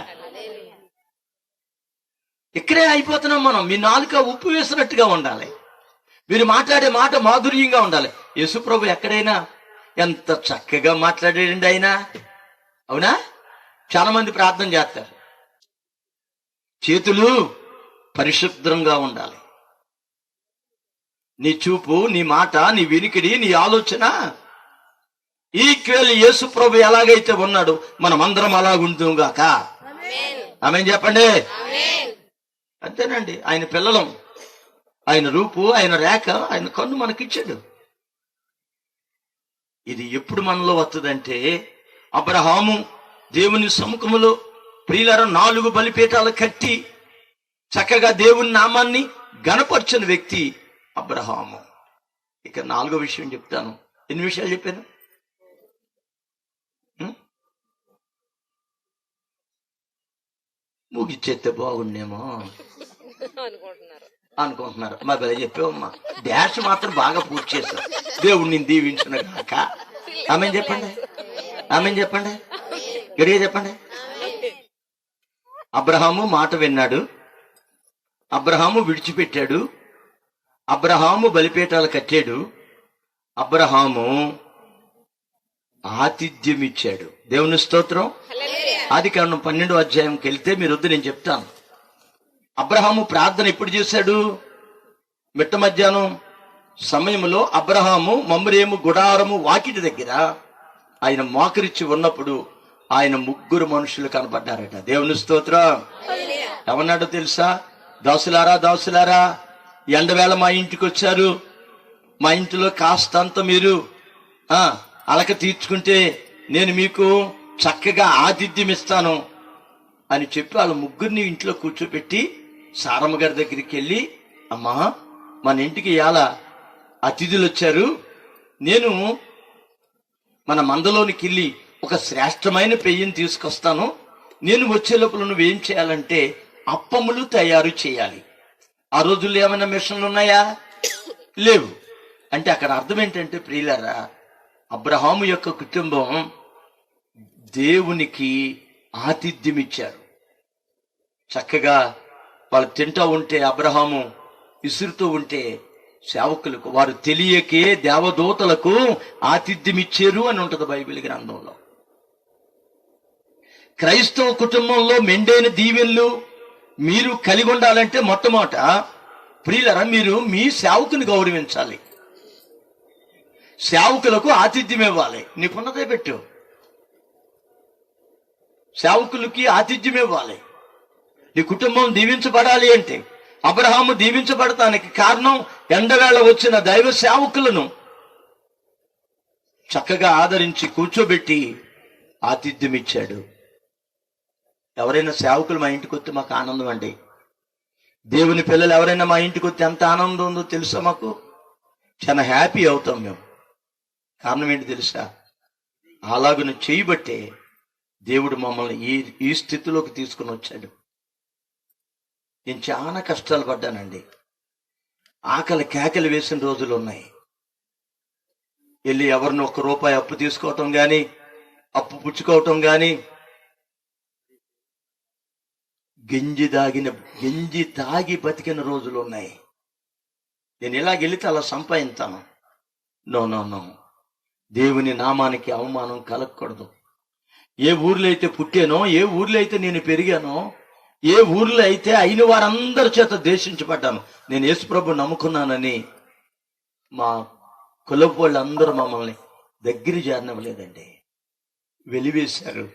ఇక్కడే అయిపోతున్నాం మనం. మీ నాలుక ఉప్పు వేసినట్టుగా ఉండాలి, మీరు మాట్లాడే మాట మాధుర్యంగా ఉండాలి. యేసు ప్రభు ఎక్కడైనా ఎంత చక్కగా మాట్లాడాడండి ఆయన, అవునా? చాలా మంది ప్రార్థన చేస్తారు, చేతులు పరిశుభ్రంగా ఉండాలి. నీ చూపు, నీ మాట, నీ వినికిడి, నీ ఆలోచన ఈక్వల్ యేసు ప్రభు ఎలాగైతే ఉన్నాడు మనమందరం అలాగుంటాం గాక. ఆమేన్ చెప్పండి. అంతేనండి. ఆయన పిల్లలం, ఆయన రూపు, ఆయన రేఖ, ఆయన కన్ను మనకిచ్చాడు. ఇది ఎప్పుడు మనలో వస్తుందంటే, అబ్రహాము దేవుని సముఖములో ప్రియులారా 4 బలిపీఠాలు కట్టి చక్కగా దేవుని నామాన్ని గణపరచిన వ్యక్తి అబ్రహాము. ఇక 4వ విషయం చెప్తాను. ఎన్ని విషయాలు చెప్పాను? ముగిచ్చేస్తే బాగుండేమో అనుకుంటున్నారు. మా బలి చెప్పావమ్మా. డాష్ మాత్రం బాగా పూర్తి చేశారు. దేవుడు నేను దీవించిన కాక. ఆమేన్ చెప్పండి. ఆమేన్ చెప్పండి. గడిగా చెప్పండి. అబ్రహాము మాట విన్నాడు, అబ్రహాము విడిచిపెట్టాడు, అబ్రహాము బలిపీఠాలు కట్టాడు, అబ్రహాము ఆతిథ్యం ఇచ్చాడు. దేవుని స్తోత్రం. ఆదికాండం 12వ అధ్యాయంకి వెళ్తే మీరు వద్దు, నేను చెప్తాను. అబ్రహాము ప్రార్థన ఎప్పుడు చేశాడు? మిట్ట మధ్యాహ్నం సమయంలో అబ్రహాము మమ్రేము గుడారము వాకిటి దగ్గర ఆయన మోకరిచ్చి ఉన్నప్పుడు ఆయన 3 మనుషులు కనపడ్డారట. దేవుని స్తోత్రం. ఏమన్నాడో తెలుసా? దాసులారా, దాసులారా, ఎండవేళ మా ఇంటికి వచ్చారు, మా ఇంటిలో కాస్తంత మీరు అలక తీర్చుకుంటే నేను మీకు చక్కగా ఆతిథ్యం ఇస్తాను అని చెప్పి వాళ్ళ 3 ఇంట్లో కూర్చోబెట్టి సారమ్మ గారి దగ్గరికి వెళ్ళి, అమ్మా మన ఇంటికి ఇవాళ అతిథులు వచ్చారు, నేను మన మందలోనికి వెళ్ళి ఒక శ్రేష్టమైన పెయ్యని తీసుకొస్తాను, నేను వచ్చే లోపల నువ్వేం చేయాలంటే అప్పములు తయారు చేయాలి. ఆ రోజుల్లో ఏమైనా మిషన్లు ఉన్నాయా? లేవు. అంటే అక్కడ అర్థం ఏంటంటే ప్రియులారా, అబ్రహాము యొక్క కుటుంబం దేవునికి ఆతిథ్యం ఇచ్చారు. చక్కగా వాళ్ళు తింటూ ఉంటే, అబ్రహాము విసురుతూ ఉంటే సేవకులకు, వారు తెలియకే దేవదూతలకు ఆతిథ్యం ఇచ్చారు అని ఉంటది బైబిల్ గ్రంథంలో. క్రైస్తవ కుటుంబంలో మెండైన దీవెనలు మీరు కలిగి ఉండాలంటే మొట్టమొదట ప్రియులరా మీరు మీ సేవకుని గౌరవించాలి, సేవకులకు ఆతిథ్యం ఇవ్వాలి. నీకున్నదే పెట్టు, సేవకులకి ఆతిథ్యం ఇవ్వాలి. నీ కుటుంబం దీవించబడాలి అంటే, అబ్రహాము దీవించబడటానికి కారణం ఎండవేళ వచ్చిన దైవ సేవకులను చక్కగా ఆదరించి కూర్చోబెట్టి ఆతిథ్యం ఇచ్చాడు. ఎవరైనా సేవకులు మా ఇంటికి వస్తే మాకు ఆనందం అండి. దేవుని పిల్లలు ఎవరైనా మా ఇంటికి వస్తే ఎంత ఆనందం ఉందో తెలుసా? మాకు చాలా హ్యాపీ అవుతాం మేము. కారణం ఏంటి తెలుసా? అలాగున చేయబట్టే దేవుడు మమ్మల్ని ఈ స్థితిలోకి తీసుకుని వచ్చాడు. నేను చాలా కష్టాలు పడ్డానండి. ఆకలి కేకలు వేసిన రోజులు ఉన్నాయి. వెళ్ళి ఎవరిని ₹1 అప్పు తీసుకోవటం గాని, అప్పు పుచ్చుకోవటం గాని, గంజి తాగి బతికిన రోజులు ఉన్నాయి. నేను ఇలాగెళ్తే అలా సంపాదించాను. నో, దేవుని నామానికి అవమానం కలగకూడదు. ఏ ఊర్లో అయితే పుట్టానో, ఏ ఊర్లో అయితే నేను పెరిగానో, ఏ ఊర్లో అయితే అయిన వారందరి చేత దేశించబడ్డాను. నేను యేసుప్రభు నమ్ముకున్నానని మా కులపు వాళ్ళందరూ మమ్మల్ని దగ్గర చేరనివ్వలేదండి, వెలివేశారు.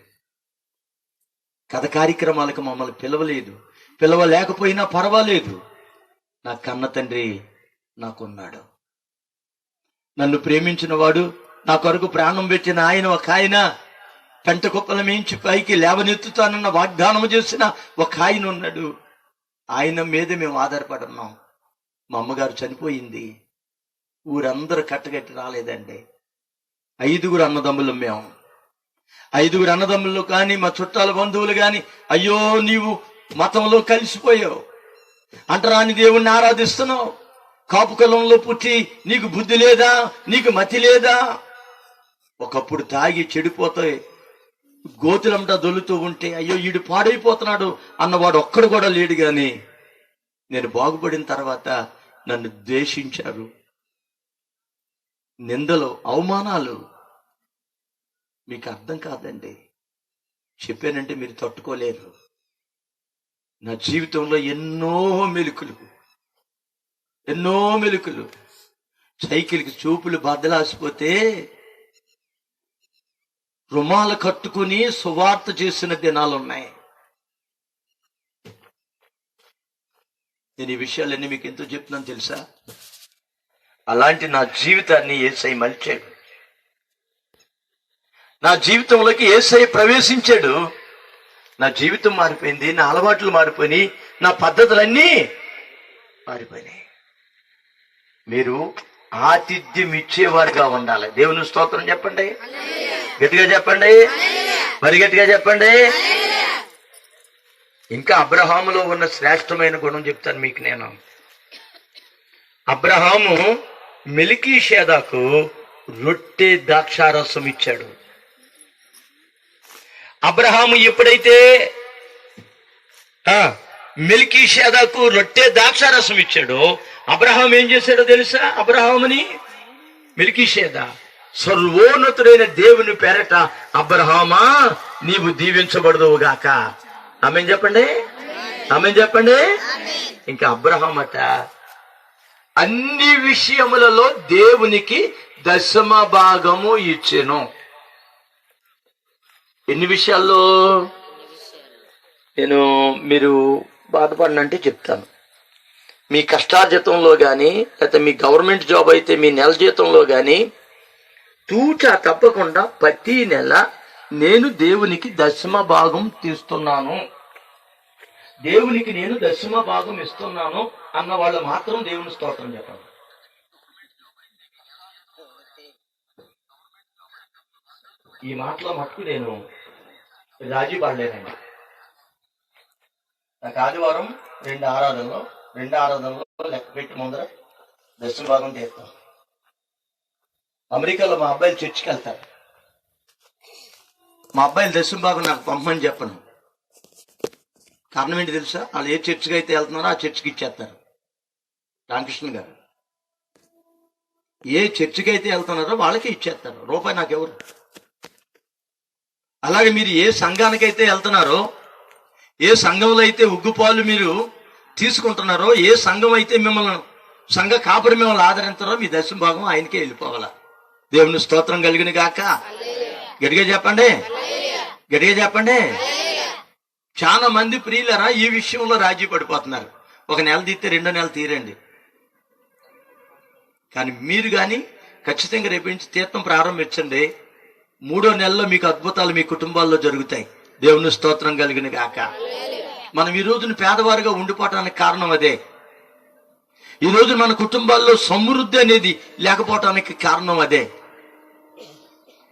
కథ కార్యక్రమాలకు మమ్మల్ని పిలవలేదు. పిలవలేకపోయినా పర్వాలేదు, నా కన్న తండ్రి నాకున్నాడు. నన్ను ప్రేమించిన వాడు, నా కొరకు ప్రాణం పెట్టిన ఆయన, ఒక ఆయన పెంట కుప్పల మించి పైకి లేవనెత్తుతానన్న వాగ్దానం చేసిన ఒక ఆయన ఉన్నాడు. ఆయన మీద మేము ఆధారపడి ఉన్నాం. మా అమ్మగారు చనిపోయింది, ఊరందరూ కట్టగట్టి రాలేదండి. 5 అన్నదమ్ములు మేము. 5 అన్నదమ్ములు కానీ, మా చుట్టాల బంధువులు కానీ, అయ్యో నీవు మతంలో కలిసిపోయావు, అంటరాని దేవుణ్ణి ఆరాధిస్తున్నావు, కాపు కులంలో పుట్టి నీకు బుద్ధి లేదా, నీకు మతి లేదా, ఒకప్పుడు తాగి చెడిపోతాయి గోతులంతా దొల్లుతూ ఉంటే అయ్యో ఈడు పాడైపోతున్నాడు అన్నవాడు ఒక్కడు కూడా లేడు. గాని నేను బాగుపడిన తర్వాత నన్ను ద్వేషించారు. నిందలు, అవమానాలు మీకు అర్థం కాదండి. చెప్పానంటే మీరు తట్టుకోలేరు. నా జీవితంలో ఎన్నో మెలుకులు. సైకిల్కి చూపులు బద్దలాసిపోతే రుమాలు కట్టుకుని సువార్త చేసిన దినాలు ఉన్నాయి. నేను ఈ విషయాలన్నీ మీకు ఎంతో చెప్తున్నాను తెలుసా? అలాంటి నా జీవితాన్ని యేసయ్య మలిచాడు. నా జీవితంలోకి యేసయ్య ప్రవేశించాడు. నా జీవితం మారిపోయింది, నా అలవాట్లు మారిపోయినాయి, నా పద్ధతులన్నీ మారిపోయినాయి. మీరు ఆతిథ్యం ఇచ్చేవారుగా ఉండాలి. దేవుని స్తోత్రం చెప్పండి, గట్టిగా చెప్పండి, మరి గట్టిగా చెప్పండి. ఇంకా అబ్రహాములో ఉన్న శ్రేష్టమైన గుణం చెప్తాను మీకు నేను. అబ్రహాము మెల్కీషేదకు రొట్టె ద్రాక్షారసం ఇచ్చాడు. అబ్రహాము ఎప్పుడైతే మెల్కీషేదకు రొట్టె ద్రాక్షారసం ఇచ్చాడో, అబ్రహాం ఏం చేశాడో తెలుసా? అబ్రహాముని మెల్కీషేద సర్వోన్నతుడైన దేవుని పేరట, అబ్రహామా నీవు దీవించబడదువుగాక. ఆమేన్ చెప్పండి, ఆమేన్ చెప్పండి. ఇంకా అబ్రహామట అన్ని విషయములలో దేవునికి దశమ భాగము ఇచ్చెను. ఎన్ని విషయాల్లో? నేను మీరు బాధపడినంటే చెప్తాను. మీ కష్టార్జితంలో కానీ, లేకపోతే మీ గవర్నమెంట్ జాబ్ అయితే మీ నెల జీతంలో కానీ తూచా తప్పకుండా ప్రతి నెల నేను దేవునికి దశమ భాగం తీస్తున్నాను, దేవునికి నేను దశమ భాగం ఇస్తున్నాను అన్న వాళ్ళు మాత్రం దేవుని స్తోత్రం చెప్పండి. ఈ మాటలో మట్టుకు నేను రాజీ పడలేనండి. నాకు ఆదివారం రెండు ఆరాధనలో లెక్క పెట్టి ముందర దశమ భాగం తీస్తాను. అమెరికాలో మా అబ్బాయిలు చర్చికి వెళ్తారు. మా అబ్బాయిలు దశమ భాగం నాకు పంపమని చెప్పను. కారణం ఏంటి తెలుసా? వాళ్ళు ఏ చర్చికి అయితే వెళ్తున్నారో ఆ చర్చికి ఇచ్చేస్తారు. రామకృష్ణ గారు ఏ చర్చికి అయితే వెళ్తున్నారో వాళ్ళకి ఇచ్చేస్తారు. రూపాయి నాకెవరు. అలాగే మీరు ఏ సంఘానికైతే వెళ్తున్నారో, ఏ సంఘంలో అయితే ఉగ్గుపాలు మీరు తీసుకుంటున్నారో, ఏ సంఘం అయితే మిమ్మల్ని సంఘ కాపరి మిమ్మల్ని ఆదరించారో, మీ దశమ భాగం ఆయనకే వెళ్ళిపోవాలా. దేవుని స్తోత్రం కలిగిన గాక. గట్టిగా చెప్పండి, గట్టిగా చెప్పండి. చాలా మంది ప్రియులరా ఈ విషయంలో రాజీ పడిపోతున్నారు. ఒక నెల తీస్తే 2వ నెల తీరండి. కానీ మీరు కానీ ఖచ్చితంగా రేపు నుంచి తీర్థం ప్రారంభించండి. 3వ నెలలో మీకు అద్భుతాలు మీ కుటుంబాల్లో జరుగుతాయి. దేవుని స్తోత్రం కలిగిన గాక. మనం ఈ రోజున పేదవారుగా ఉండిపోవటానికి కారణం అదే. ఈ రోజు మన కుటుంబాల్లో సమృద్ధి అనేది లేకపోవటానికి కారణం అదే.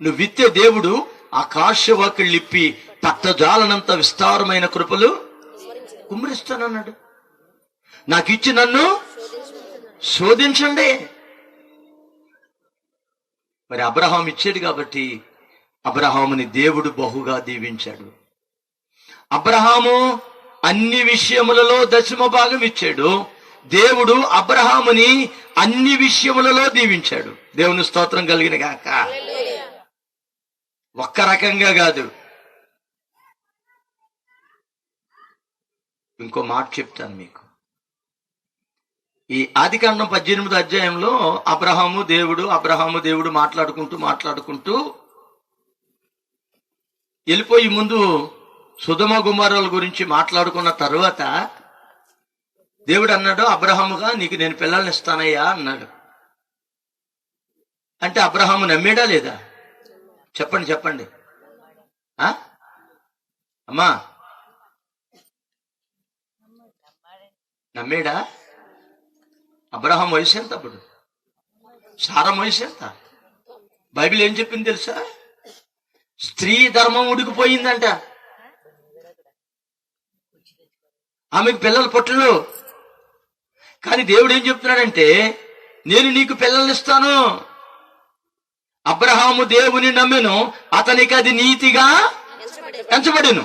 నువ్వు విత్తే దేవుడు ఆకాశవాకుళ్ళిప్పి పట్టజాలనంత విస్తారమైన కృపలు కుమ్మరిస్తానన్నాడు. నాకు ఇచ్చి నన్ను శోధించండి. మరి అబ్రహాం ఇచ్చాడు కాబట్టి అబ్రహాముని దేవుడు బహుగా దీవించాడు. అబ్రహాము అన్ని విషయములలో దశమ భాగం ఇచ్చాడు. దేవుడు అబ్రహాముని అన్ని విషయములలో దీవించాడు. దేవుని స్తోత్రం కలిగిన గాక. ఒక్క రకంగా కాదు. ఇంకో మాట చెప్తాను మీకు. ఈ ఆదికాండం 18వ అధ్యాయంలో అబ్రహాము దేవుడు మాట్లాడుకుంటూ వెళ్ళిపోయి ముందు సొదొమ గొమొర్రాల గురించి మాట్లాడుకున్న తర్వాత దేవుడు అన్నాడు, అబ్రహాముగా నీకు నేను పిల్లల్ని ఇస్తానయ్యా అన్నాడు. అంటే అబ్రహాము నమ్మేడా లేదా? చెప్పండి అమ్మా, నమ్మేడా? అబ్రహాం వయసు ఎంత అప్పుడు? సారం వయసు ఎంత? బైబిల్ ఏం చెప్పింది తెలుసా? స్త్రీ ధర్మం ఉడికిపోయిందంట. ఆమెకు పిల్లలు పుట్టలు. కానీ దేవుడు ఏం చెప్తున్నాడంటే, నేను నీకు పిల్లల్ని ఇస్తాను. అబ్రహాము దేవుని నమ్మెను, అతనికి అది నీతిగా ఎంచబడెను.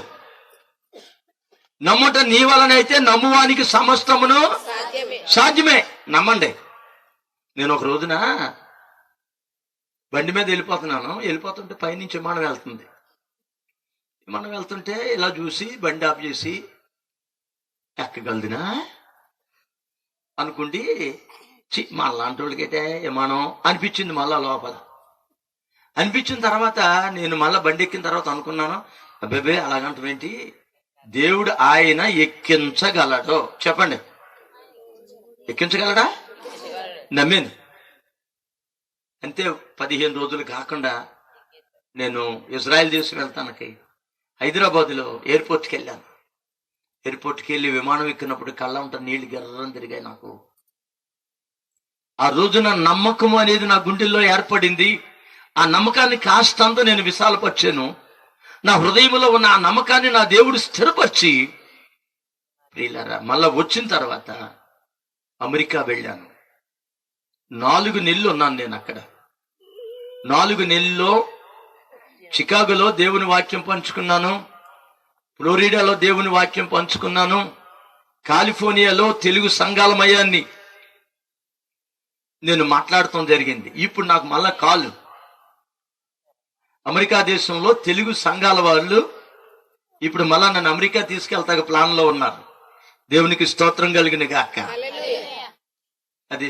నమ్ముట నీ వలనైతే నమ్మువానికి సమస్తమును సాధ్యమే. నమ్మండి. నేను ఒక రోజున బండి మీద వెళ్ళిపోతుంటే పైనుంచి విమానం వెళ్తుంది. విమానం వెళ్తుంటే ఇలా చూసి బండి ఆఫ్ చేసి ఎక్కగలదినా అనుకుంటే మళ్ళాంటి వాళ్ళకైతే విమానం అనిపించింది. మళ్ళా లోపల అనిపించిన తర్వాత నేను మళ్ళా బండి ఎక్కిన తర్వాత అనుకున్నాను, అబ్బాబే అలాగంటావేంటి, దేవుడు ఆయన ఎక్కించగలడు. చెప్పండి, ఎక్కించగలడా? నమ్మాను. అంతే. 15 రోజులు కాకుండా నేను ఇజ్రాయెల్ దేశం వెళ్తానికి హైదరాబాద్లో ఎయిర్పోర్ట్కి వెళ్ళాను. ఎయిర్పోర్ట్కి వెళ్ళి విమానం ఎక్కినప్పుడు కళ్ళంట నీళ్లు గర్రం తిరిగాయి నాకు. ఆ రోజున నమ్మకం అనేది నా గుండెల్లో ఏర్పడింది. ఆ నమ్మకాన్ని కాస్తంత నేను విశాలపరిచాను. నా హృదయంలో ఉన్న ఆ నమ్మకాన్ని నా దేవుడు స్థిరపరిచి, ప్రియులారా, మళ్ళా వచ్చిన తర్వాత అమెరికా వెళ్ళాను. 4 నెలలు ఉన్నాను నేను అక్కడ. 4 నెలల్లో చికాగోలో దేవుని వాక్యం పంచుకున్నాను, ఫ్లోరిడాలో దేవుని వాక్యం పంచుకున్నాను, కాలిఫోర్నియాలో తెలుగు సంఘాలమయాన్ని నేను మాట్లాడటం జరిగింది. ఇప్పుడు నాకు మళ్ళా కాల్, అమెరికా దేశంలో తెలుగు సంఘాల వాళ్ళు ఇప్పుడు మళ్ళా నన్ను అమెరికా తీసుకెళ్తాక ప్లాన్ లో ఉన్నారు. దేవునికి స్తోత్రం కలిగిన గాక. అది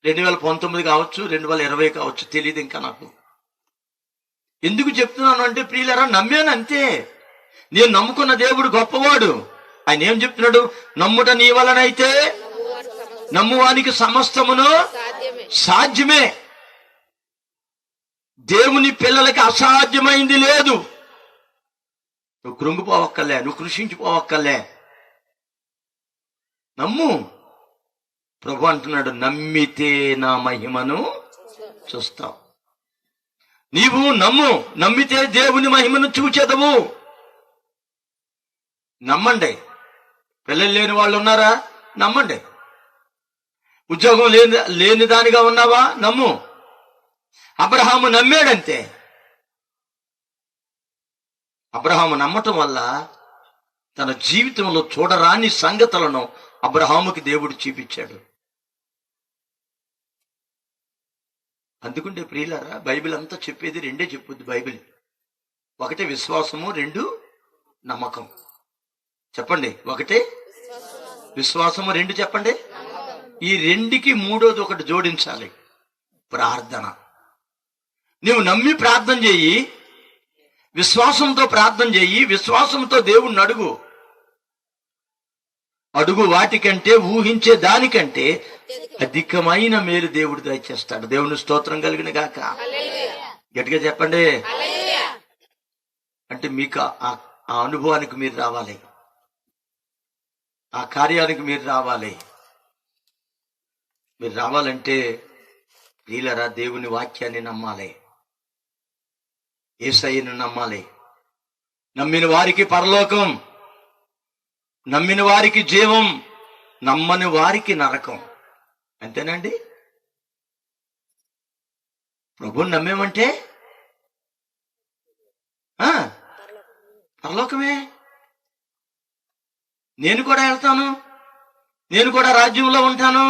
2019 కావచ్చు, 2020 కావచ్చు, తెలియదు ఇంకా నాకు. ఎందుకు చెప్తున్నాను అంటే, ప్రియులారా, నమ్మాను అంతే. నేను నమ్ముకున్న దేవుడు గొప్పవాడు. ఆయన ఏం చెప్తున్నాడు? నమ్ముట నీ వలనైతే నమ్మువానికి సమస్తమును సాధ్యమే. దేవుని పిల్లలకి అసాధ్యమైంది లేదు. నువ్వు కృంగిపోవక్కర్లే, నువ్వు కృషించిపోవక్కర్లే. నమ్ము. ప్రభు అంటున్నాడు, నమ్మితే నా మహిమను చూస్తావు. నీవు నమ్ము, నమ్మితే దేవుని మహిమను చూచెదవు. నమ్మండి. పిల్లలు లేని వాళ్ళు ఉన్నారా? నమ్మండి. ఉద్యోగం లేని దానిగా ఉన్నావా? నమ్ము. అబ్రహాము నమ్మాడంతే. అబ్రహాము నమ్మటం వల్ల తన జీవితంలో చూడరాని సంగతులను అబ్రహాముకి దేవుడు చూపించాడు. అందుకుంటే ప్రియులారా, బైబిల్ అంతా చెప్పేది రెండే చెప్పుద్ది బైబిల్. ఒకటి విశ్వాసము, 2 నమ్మకం. చెప్పండి, ఒకటి విశ్వాసము, 2 చెప్పండి. ఈ 2కి మూడోది ఒకటి జోడించాలి, ప్రార్థన. నువ్వు నమ్మి ప్రార్థన చేయి, విశ్వాసంతో ప్రార్థన చేయి, విశ్వాసంతో దేవుణ్ణి అడుగు. అడుగు వాటికంటే, ఊహించే దానికంటే అధికమైన మేలు దేవుడు దయచేస్తాడు. దేవుని స్తోత్రం కలిగిన గాక. గట్టిగా చెప్పండి. అంటే మీకు ఆ అనుభవానికి మీరు రావాలి, ఆ కార్యానికి మీరు రావాలి. మీరు రావాలంటే ప్రియులారా, దేవుని వాక్యాన్ని నమ్మాలి, యేసయ్యను నమ్మాలి. నమ్మిన వారికి పరలోకం, నమ్మిన వారికి జీవం, నమ్మని వారికి నరకం. అంతేనండి. ప్రభుని నమ్మేమంటే పరలోకమే. నేను కూడా వెళ్తాను, నేను కూడా రాజ్యంలో ఉంటాను,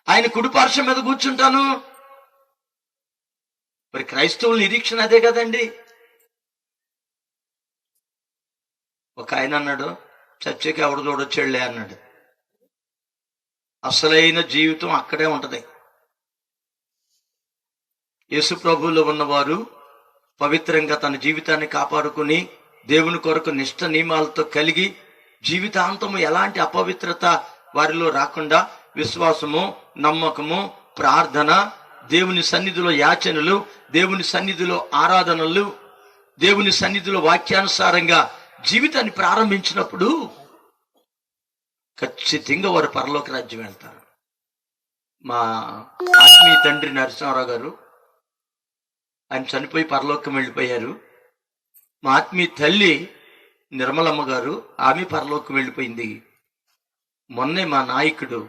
ఆయన కుడిపార్శ్వం మీద కూర్చుంటాను. మరి క్రైస్తవుల నిరీక్షణ అదే కదండి. ఒక ఆయన అన్నాడు, చర్చకి ఎవడు చూడొచ్చాడులే అన్నాడు. అసలైన జీవితం అక్కడే ఉంటది. యేసు ప్రభువులో ఉన్నవారు పవిత్రంగా తన జీవితాన్ని కాపాడుకుని దేవుని కొరకు నిష్ఠ నియమాలతో కలిగి జీవితాంతము ఎలాంటి అపవిత్రత వారిలో రాకుండా విశ్వాసము, నమ్మకము, ప్రార్థన, దేవుని సన్నిధిలో యాచనలు, దేవుని సన్నిధిలో ఆరాధనలు, దేవుని సన్నిధిలో వాక్యానుసారంగా జీవితాన్ని ప్రారంభించినప్పుడు ఖచ్చితంగా వారు పరలోక రాజ్యం వెళ్తారు. మా ఆత్మీయ తండ్రి నరసింహారావు గారు, ఆయన చనిపోయి పరలోకం వెళ్ళిపోయారు. మా ఆత్మీయ తల్లి నిర్మలమ్మ గారు, ఆమె పరలోకం వెళ్ళిపోయింది. మొన్నే మా నాయకుడు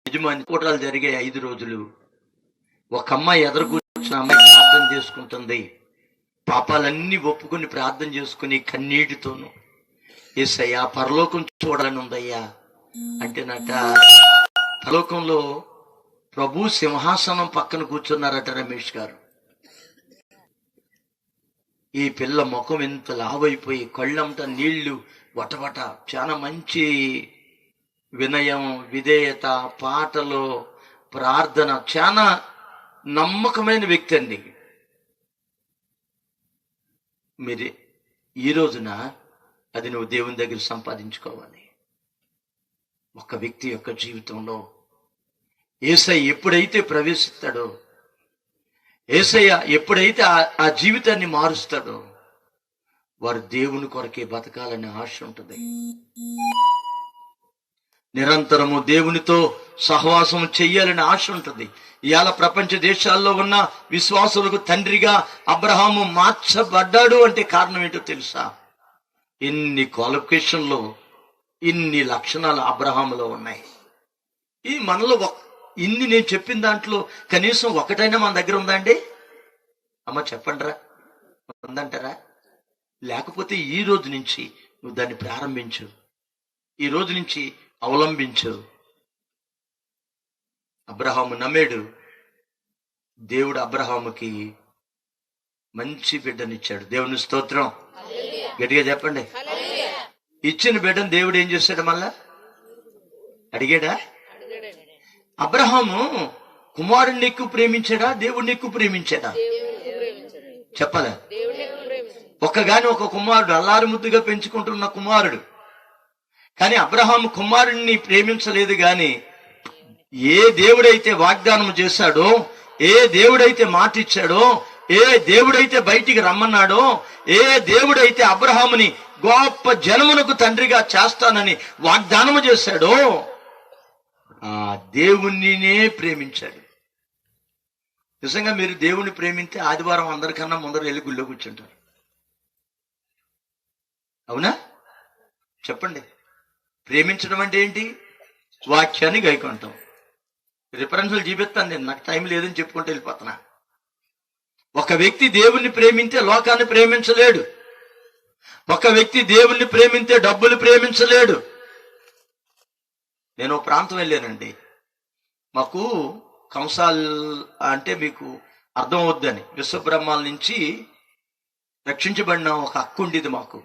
యజమాని కూటాలు జరిగే 5 రోజులు ఒక అమ్మాయి ఎదురు కూర్చున్న అమ్మాయి ప్రార్థన చేసుకుంటుంది. పాపాలన్నీ ఒప్పుకొని ప్రార్థన చేసుకుని కన్నీటితోనూ, యేసయ్యా పరలోకం చూడాలని ఉందయ్యా అంటేనట. పరలోకంలో ప్రభు సింహాసనం పక్కన కూర్చున్నారట రమేష్ గారు. ఈ పిల్ల ముఖం ఎంత లావైపోయి కళ్ళంట నీళ్లు వటవట. చాలా మంచి వినయం, విధేయత, పాటలు, ప్రార్థన, చాలా నమ్మకమైన వ్యక్తి అండి. మీరు ఈ రోజున అది నువ్వు దేవుని దగ్గర సంపాదించుకోవాలి. ఒక వ్యక్తి యొక్క జీవితంలో యేసయ్య ఎప్పుడైతే ప్రవేశిస్తాడో, యేసయ్య ఎప్పుడైతే ఆ జీవితాన్ని మారుస్తాడో, వారు దేవుని కొరకే బతకాలనే ఆశ ఉంటుంది. నిరంతరము దేవునితో సహవాసం చెయ్యాలని ఆశ ఉంటుంది. ఇవాళ ప్రపంచ దేశాల్లో ఉన్న విశ్వాసులకు తండ్రిగా అబ్రహాము మార్చబడ్డాడు అంటే కారణం ఏంటో తెలుసా? ఇన్ని క్వాలిఫికేషన్లు, ఇన్ని లక్షణాలు అబ్రహాములో ఉన్నాయి. ఈ మనలో ఇన్ని నేను చెప్పిన దాంట్లో కనీసం ఒకటైనా మన దగ్గర ఉందా అండి? అమ్మ చెప్పండిరా, ఉందంటారా? లేకపోతే ఈ రోజు నుంచి నువ్వు దాన్ని ప్రారంభించు, ఈ రోజు నుంచి అవలంబించు. అబ్రహాము నమ్మాడు. దేవుడు అబ్రహాముకి మంచి బిడ్డనిచ్చాడు. దేవుని స్తోత్రం. గట్టిగా చెప్పండి. ఇచ్చిన బిడ్డను దేవుడు ఏం చేశాడు? మళ్ళా అడిగాడా? అబ్రహాము కుమారుణ్ణి ఎక్కువ ప్రేమించాడా, దేవుడిని ఎక్కువ ప్రేమించాడా? చెప్పాలా? ఒక కుమారుడు, అల్లారి ముద్దుగా పెంచుకుంటున్న కుమారుడు. కానీ అబ్రహాము కుమారుణ్ణి ప్రేమించలేదు. గాని ఏ దేవుడైతే వాగ్దానం చేశాడో, ఏ దేవుడైతే మాట ఇచ్చాడో, ఏ దేవుడైతే బయటికి రమ్మన్నాడో, ఏ దేవుడైతే అబ్రహాముని గొప్ప జనమునకు తండ్రిగా చేస్తానని వాగ్దానము చేశాడో, ఆ దేవుణ్ణినే ప్రేమించాడు. నిజంగా మీరు దేవుణ్ణి ప్రేమింస్తే ఆదివారం అందరికన్నా ముందర వెళ్ళి గుళ్ళో కూర్చుంటారు. అవునా? చెప్పండి. ప్రేమించడం అంటే ఏంటి? వాక్యాన్ని గైకొంటాం. రిఫరెన్సులు చూపిస్తాను నేను, నాకు టైం లేదని చెప్పుకుంటూ వెళ్ళిపోతున్నా. ఒక వ్యక్తి దేవుణ్ణి ప్రేమింతే లోకాన్ని ప్రేమించలేడు. ఒక వ్యక్తి దేవుణ్ణి ప్రేమింతే డబ్బులు ప్రేమించలేడు. నేను ప్రాంతం వెళ్ళానండి. మాకు కంసాల్ అంటే మీకు అర్థం అవుద్దని, విశ్వబ్రహ్మాల నుంచి రక్షించబడిన ఒక అక్క ఉండేది మాకు.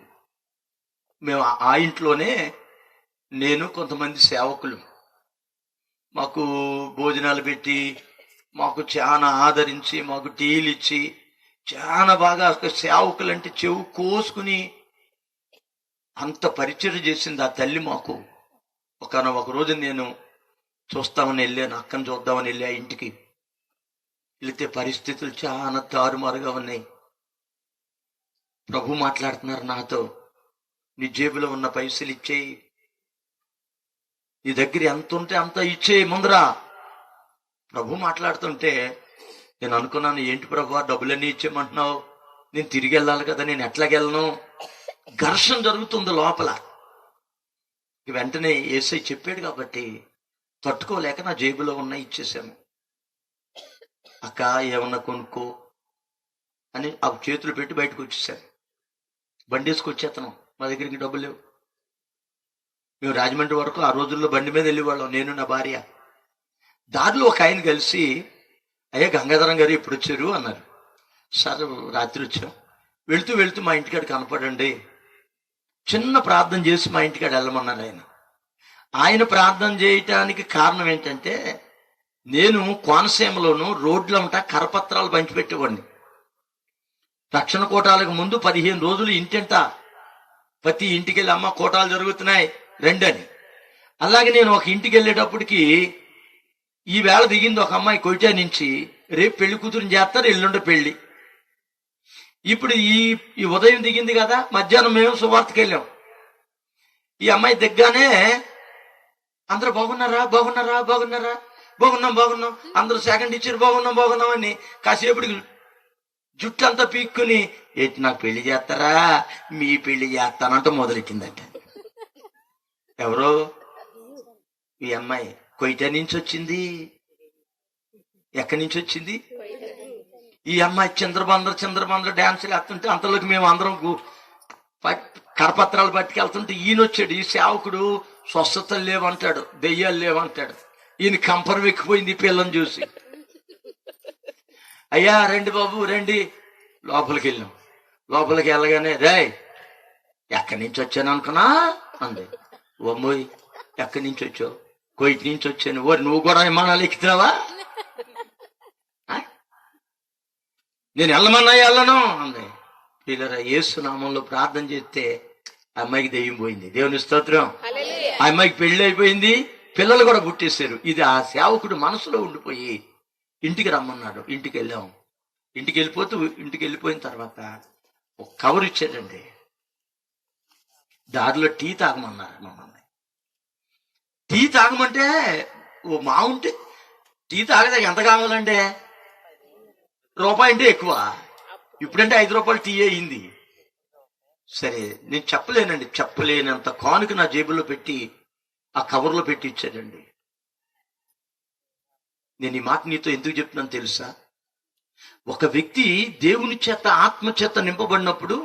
మేము ఆ ఇంట్లోనే నేను కొంతమంది సేవకులు మాకు భోజనాలు పెట్టి, మాకు చాలా ఆదరించి, మాకు టీలు ఇచ్చి, చాలా బాగా సేవకులు అంటే చెవు కోసుకుని అంత పరిచయం చేసింది ఆ తల్లి మాకు. ఒక రోజు నేను చూస్తామని వెళ్ళాను, అక్కను చూద్దామని వెళ్ళి ఆ ఇంటికి వెళితే పరిస్థితులు చాలా తారుమారుగా ఉన్నాయి. ప్రభు మాట్లాడుతున్నారు నాతో, నీ జేబులో ఉన్న పైసలు ఇచ్చేయి, నీ దగ్గర ఎంత ఉంటే అంత ఇచ్చేయి ముందరా. ప్రభు మాట్లాడుతుంటే నేను అనుకున్నాను, ఏంటి ప్రభు డబ్బులన్నీ ఇచ్చేయమంటున్నావు, నేను తిరిగి వెళ్ళాలి కదా, నేను ఎట్లాగెళ్ళను? ఘర్షణ జరుగుతుంది లోపల. వెంటనే యేసయ్య చెప్పాడు కాబట్టి తట్టుకోలేక నా జేబులో ఉన్న ఇచ్చేసాను. అక్క ఏమన్నా కొనుక్కో అని ఆ చేతులు పెట్టి బయటకు వచ్చేసాను. బండి వేసుకొచ్చేతను, మా దగ్గరికి డబ్బులు లేవు. మేము రాజమండ్రి వరకు ఆ రోజుల్లో బండి మీద వెళ్ళేవాళ్ళం, నేను నా భార్య. దారిలో ఒక ఆయన కలిసి, అయ్యా గంగాధరం గారు ఎప్పుడు వచ్చారు అన్నారు. సార్ రాత్రి వచ్చాం. వెళుతూ వెళుతూ మా ఇంటికాడ కనపడండి, చిన్న ప్రార్థన చేసి మా ఇంటికాడ వెళ్ళమన్నారు. ఆయన ప్రార్థన చేయటానికి కారణం ఏంటంటే, నేను కోనసీమలోను రోడ్లు అంటా కరపత్రాలు పంచిపెట్టేవాడిని. రక్షణ కోటాలకు ముందు 15 రోజులు ఇంటింటా ప్రతి ఇంటికి వెళ్ళి, అమ్మ కోటాలు జరుగుతున్నాయి రండి అని. అలాగే నేను ఒక ఇంటికి వెళ్ళేటప్పటికి ఈ వేళ దిగింది ఒక అమ్మాయి కొయిటా నుంచి, రేపు పెళ్లి కూతురుని చేస్తారు, ఎల్లుండి పెళ్లి. ఇప్పుడు ఈ ఉదయం దిగింది కదా, మధ్యాహ్నం మేము సువార్తకి వెళ్ళాం. ఈ అమ్మాయి దిగ్గానే అందరూ బాగున్నారా బాగున్నారా బాగున్నారా, బాగున్నాం బాగున్నాం, అందరూ సెకండ్ ఇచ్చారు, బాగున్నాం బాగున్నాం అని కాసేపటికి జుట్టు అంతా పీక్కుని, ఏంటి నాకు పెళ్లి చేస్తారా, మీ పెళ్లి చేస్తానంటూ మొదలెట్టిందట. ఎవరో ఈ అమ్మాయి కొయిటా నుంచి వచ్చింది. ఎక్కడి నుంచి వచ్చింది? ఈ అమ్మాయి చంద్రబంద్ర డాన్సులు వేస్తుంటే అంతలోకి మేము అందరం కరపత్రాలు పట్టుకెళ్తుంటే ఈయన వచ్చాడు. ఈ సేవకుడు స్వస్థతలు లేవంటాడు, దెయ్యాలు లేవంటాడు. ఈయన కంపరం ఎక్కిపోయింది పిల్లని చూసి. అయ్యా రండి బాబు రండి. లోపలికి వెళ్ళాం. లోపలికి వెళ్ళగానే, రే ఎక్కడి నుంచి వచ్చాను అనుకున్నా అంది. ఓమ్మోయ్ ఎక్కడి నుంచి వచ్చావు? కోయిట్ నుంచి వచ్చాను. ఓరి నువ్వు కూడా విమానాలు ఎక్కుతున్నావా? నేను వెళ్ళమన్నా వెళ్ళను అంది. పిల్లరా యేసు నామంలో ప్రార్థన చేస్తే ఆ అమ్మాయికి దెయ్యం పోయింది. దేవుని స్తోత్రం. ఆ అమ్మాయికి పెళ్లి అయిపోయింది, పిల్లలు కూడా పుట్టేశారు. ఇది ఆ సేవకుడు మనసులో ఉండిపోయి ఇంటికి రమ్మన్నాడు. ఇంటికి వెళ్ళాం. ఇంటికి వెళ్ళిపోయిన తర్వాత ఒక కవర్ ఇచ్చాడండి. దారిలో టీ తాగమన్నారు మమ్మల్ని. టీ తాగమంటే ఓ మా ఉంటే టీ తాగదా ఎంత కావాలంటే రూపాయి అంటే ఎక్కువ. ఇప్పుడంటే 5 రూపాయలు టీ అయింది. సరే నేను చెప్పలేనంత కానుక నా జేబులో పెట్టి ఆ కవర్లో పెట్టి ఇచ్చాడండి. నేను ఈ మాట నీతో ఎందుకు చెప్తున్నాను తెలుసా? ఒక వ్యక్తి దేవుని చేత ఆత్మ చేత నింపబడినప్పుడు,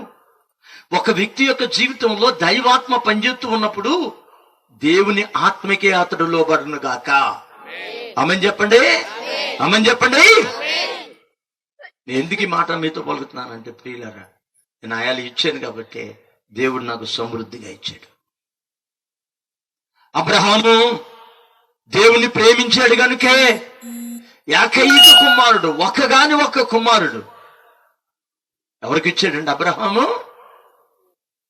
ఒక వ్యక్తి యొక్క జీవితంలో దైవాత్మ పనిచేస్తూ ఉన్నప్పుడు దేవుని ఆత్మకే అతడు లోబడును గాక. ఆమేన్ చెప్పండి, ఆమేన్ చెప్పండి. నేను ఎందుకు ఈ మాట మీతో పలుకుతున్నానంటే ప్రియులారా, నేను ఆయాలు ఇచ్చాను కాబట్టి దేవుడు నాకు సమృద్ధిగా ఇచ్చాడు. అబ్రహాము దేవుని ప్రేమించాడు గనుకే ఏకైక కుమారుడు, ఒక్క కుమారుడు ఎవరికి ఇచ్చాడండి? అబ్రహాము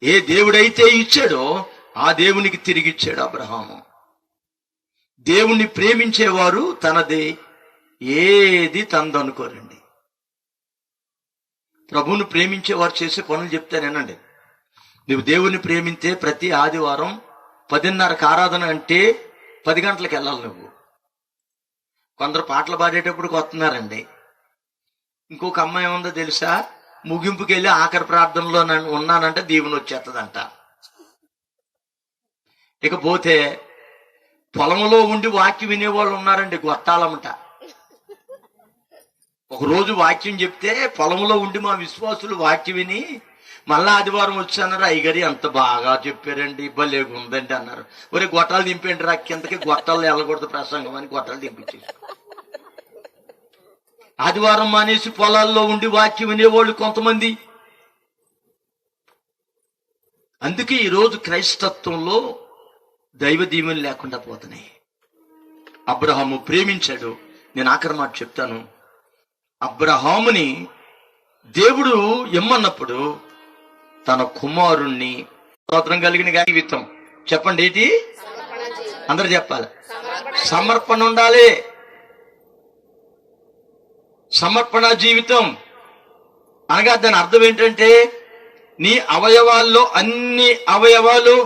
ఏ దేవుడైతే ఇచ్చాడో ఆ దేవునికి తిరిగి ఇచ్చాడు అబ్రహాము. దేవుణ్ణి ప్రేమించేవారు తనది ఏది తందనుకోరండి. ప్రభువును ప్రేమించేవారు చేసే పనులు చెప్తానేనండి. నువ్వు దేవుణ్ణి ప్రేమింతే ప్రతి ఆదివారం 10:30కి ఆరాధన అంటే 10 గంటలకు వెళ్ళాలి నువ్వు. కొందరు పాటలు పాడేటప్పుడు వస్తున్నారండి. ఇంకొక అమ్మాయి ఏముందో తెలుసా? ముగింపుకి వెళ్ళి ఆఖరి ప్రార్థనలో ఉన్నానంటే దీవెన వచ్చేస్తుందంట. ఇకపోతే పొలంలో ఉండి వాక్యం వినేవాళ్ళు ఉన్నారండి, గొట్టాలమ్మట. ఒకరోజు వాక్యం చెప్తే పొలంలో ఉండి మా విశ్వాసులు వాక్యం విని మళ్ళా ఆదివారం వచ్చాన్నారు. అయ్యగారి అంత బాగా చెప్పారండి, భలేగా ఉందండి అన్నారు. ఒరే గొట్టాలు దింపేంటి రా కిందకి, గొట్టాలు వెళ్ళకూడదు ప్రసంగం అని గొట్టాలు దింపించేసి ఆదివారం మానేసి పొలాల్లో ఉండి వాక్యం వినేవాళ్ళు కొంతమంది. అందుకే ఈరోజు క్రైస్తత్వంలో దైవ దీవెనలు లేకుండా పోతున్నాయి. అబ్రహాము ప్రేమించాడు. నేను ఆఖరి మాట చెప్తాను. అబ్రహాముని దేవుడు ఎమ్మన్నప్పుడు తన కుమారుణ్ణి స్తోత్రం కలిగిన జీవితం చెప్పండి ఏంటి? అందరు చెప్పాలి. సమర్పణ ఉండాలి. సమర్పణ జీవితం అనగా దాని అర్థం ఏంటంటే నీ అవయవాల్లో అన్ని అవయవాలు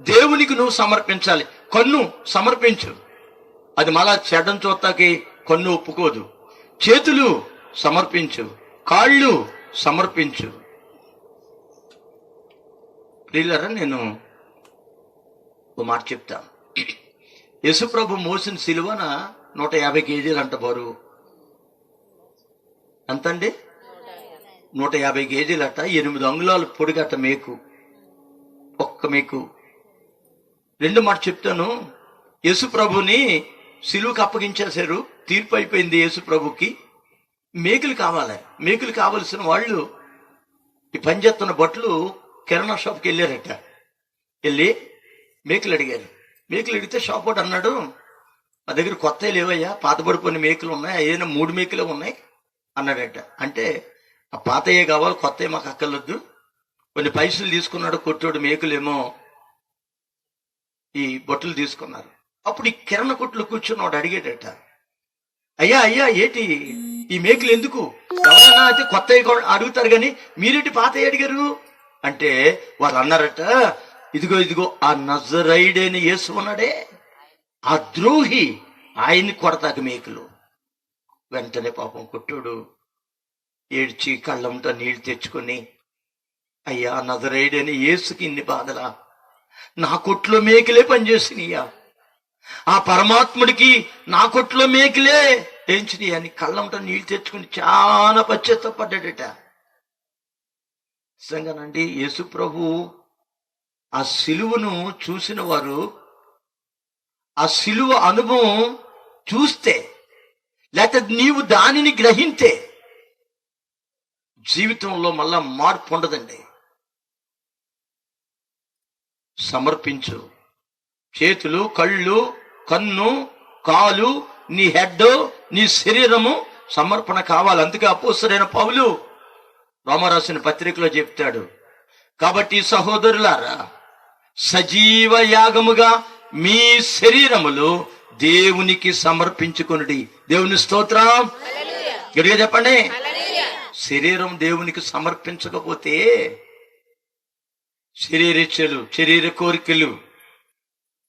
దేవునికి నువ్వు సమర్పించాలి. కన్ను సమర్పించు, అది మళ్ళా చెడ్డం చూస్తాకి కన్ను ఒప్పుకోదు. చేతులు సమర్పించు, కాళ్ళు సమర్పించు. ప్రియులారా, నేను ఒక మాట చెప్తాను. యేసుప్రభు మోసిన సిలువన 150 కేజీలు అంట బరువు. ఎంతండి? 150 కేజీలట. 8 అంగుళాలు పొడిగట మేకు, ఒక్క మేకు. రెండు మాట చెప్తాను. యేసుప్రభుని సిలువకు అప్పగించేశారు. తీర్పు అయిపోయింది యేసుప్రభుకి. మేకులు కావాలి. మేకులు కావలసిన వాళ్ళు ఈ పనిచేస్తున్న బట్టలు కిరాణా షాప్కి వెళ్ళారట. వెళ్ళి మేకులు అడిగారు. మేకులు అడిగితే షాప్ వాడు అన్నాడు, మా దగ్గర కొత్తవి లేవయ్యా, పాత పడిపోయిన మేకులు ఉన్నాయి, ఏదైనా 3 మేకులే ఉన్నాయి అన్నాడట. అంటే ఆ పాతయ్యే కావాలి, కొత్తవి మాకు అక్కర్లొద్దు. కొన్ని పైసలు తీసుకున్నాడు కొట్టోడు. మేకులేమో ఈ బొట్టలు తీసుకున్నారు. అప్పుడు ఈ కిరణ కొట్లు కూర్చున్నాడు. అడిగేటట, అయ్యా అయ్యా ఏంటి ఈ మేకులు ఎందుకు? ఎవరైనా అయితే కొత్తవి అడుగుతారు కానీ మీరేంటి పాతయ్య అడిగారు అంటే వాళ్ళు అన్నారట, ఇదిగో ఆ నజరైడైన యేసు ఉన్నాడే, ఆ ద్రోహి, ఆయన్ని కొడతాక మేకులు. వెంటనే పాపం కొట్టుడు ఏడ్చి కళ్ళంట నీళ్లు తెచ్చుకొని, అయ్యా నజరైడైన యేసుకి ఇన్ని బాధలా? నా కొట్లో మేకులే పనిచేసినయ్యా, ఆ పరమాత్ముడికి నా కొట్లో మేకులే పెంచినాయి అని కళ్ళంట నీళ్లు తెచ్చుకుని చాలా పశ్చాత్తపడ్డాడట. నిజంగానండి, యేసు ప్రభు ఆ సిలువను చూసిన వారు, ఆ సిలువ అనుభవం చూస్తే, లేకపోతే నీవు దానిని గ్రహింతే జీవితంలో మళ్ళా మార్పు ఉండదండి. సమర్పించు. చేతులు, కళ్ళు, కన్ను, కాలు, నీ హెడ్, నీ శరీరము సమర్పణ కావాలి. అందుకే అపోస్తలుడైన పౌలు రోమరాసిన పత్రికలో చెప్తాడు. కాబట్టి సహోదరులారా, సజీవ యాగముగా మీ శరీరములు దేవునికి సమర్పించుకొనుడి. దేవుని స్తోత్రం. గట్టిగా చెప్పండి. శరీరం దేవునికి సమర్పించకపోతే శరీరేచ్ఛలు, శరీర కోరికలు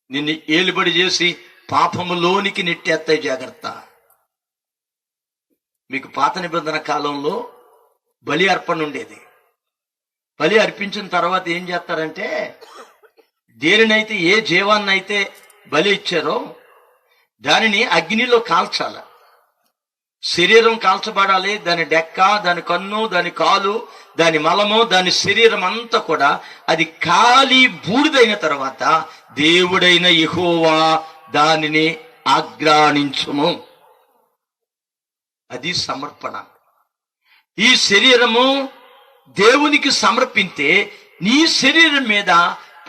నిన్ను ఏలుబడి చేసి పాపములోనికి నెట్టేస్తాయి. జాగ్రత్త. మీకు పాత నిబంధన కాలంలో బలి అర్పణ ఉండేది. బలి అర్పించిన తర్వాత ఏం చేస్తారంటే, దేనినైతే, ఏ జీవాన్నైతే బలి ఇచ్చారో దానిని అగ్నిలో కాల్చాల. శరీరం కాల్చబడాలి. దాని డెక్క, దాని కన్ను, దాని కాలు, దాని మలము, దాని శరీరం అంతా కూడా అది కాలి బూడిదైన తర్వాత దేవుడైన యెహోవా దానిని ఆగ్రాణించుము. అది సమర్పణ. ఈ శరీరము దేవునికి సమర్పిస్తే నీ శరీరం మీద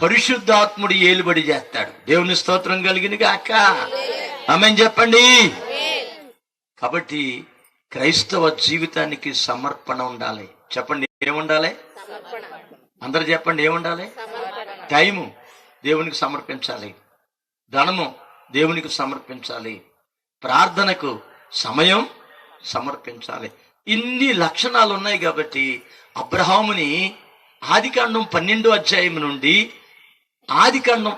పరిశుద్ధాత్ముడు ఏలుబడి చేస్తాడు. దేవుని స్తోత్రం కలిగిన గాక. ఆమేన్ చెప్పండి. కాబట్టి క్రైస్తవ జీవితానికి సమర్పణ ఉండాలి. చెప్పండి, ఏముండాలి? అందరు చెప్పండి, ఏముండాలి? టైము దేవునికి సమర్పించాలి, ధనము దేవునికి సమర్పించాలి, ప్రార్థనకు సమయం సమర్పించాలి. ఇన్ని లక్షణాలు ఉన్నాయి. కాబట్టి అబ్రహాముని ఆదికాండం 12వ అధ్యాయం నుండి ఆదికాండం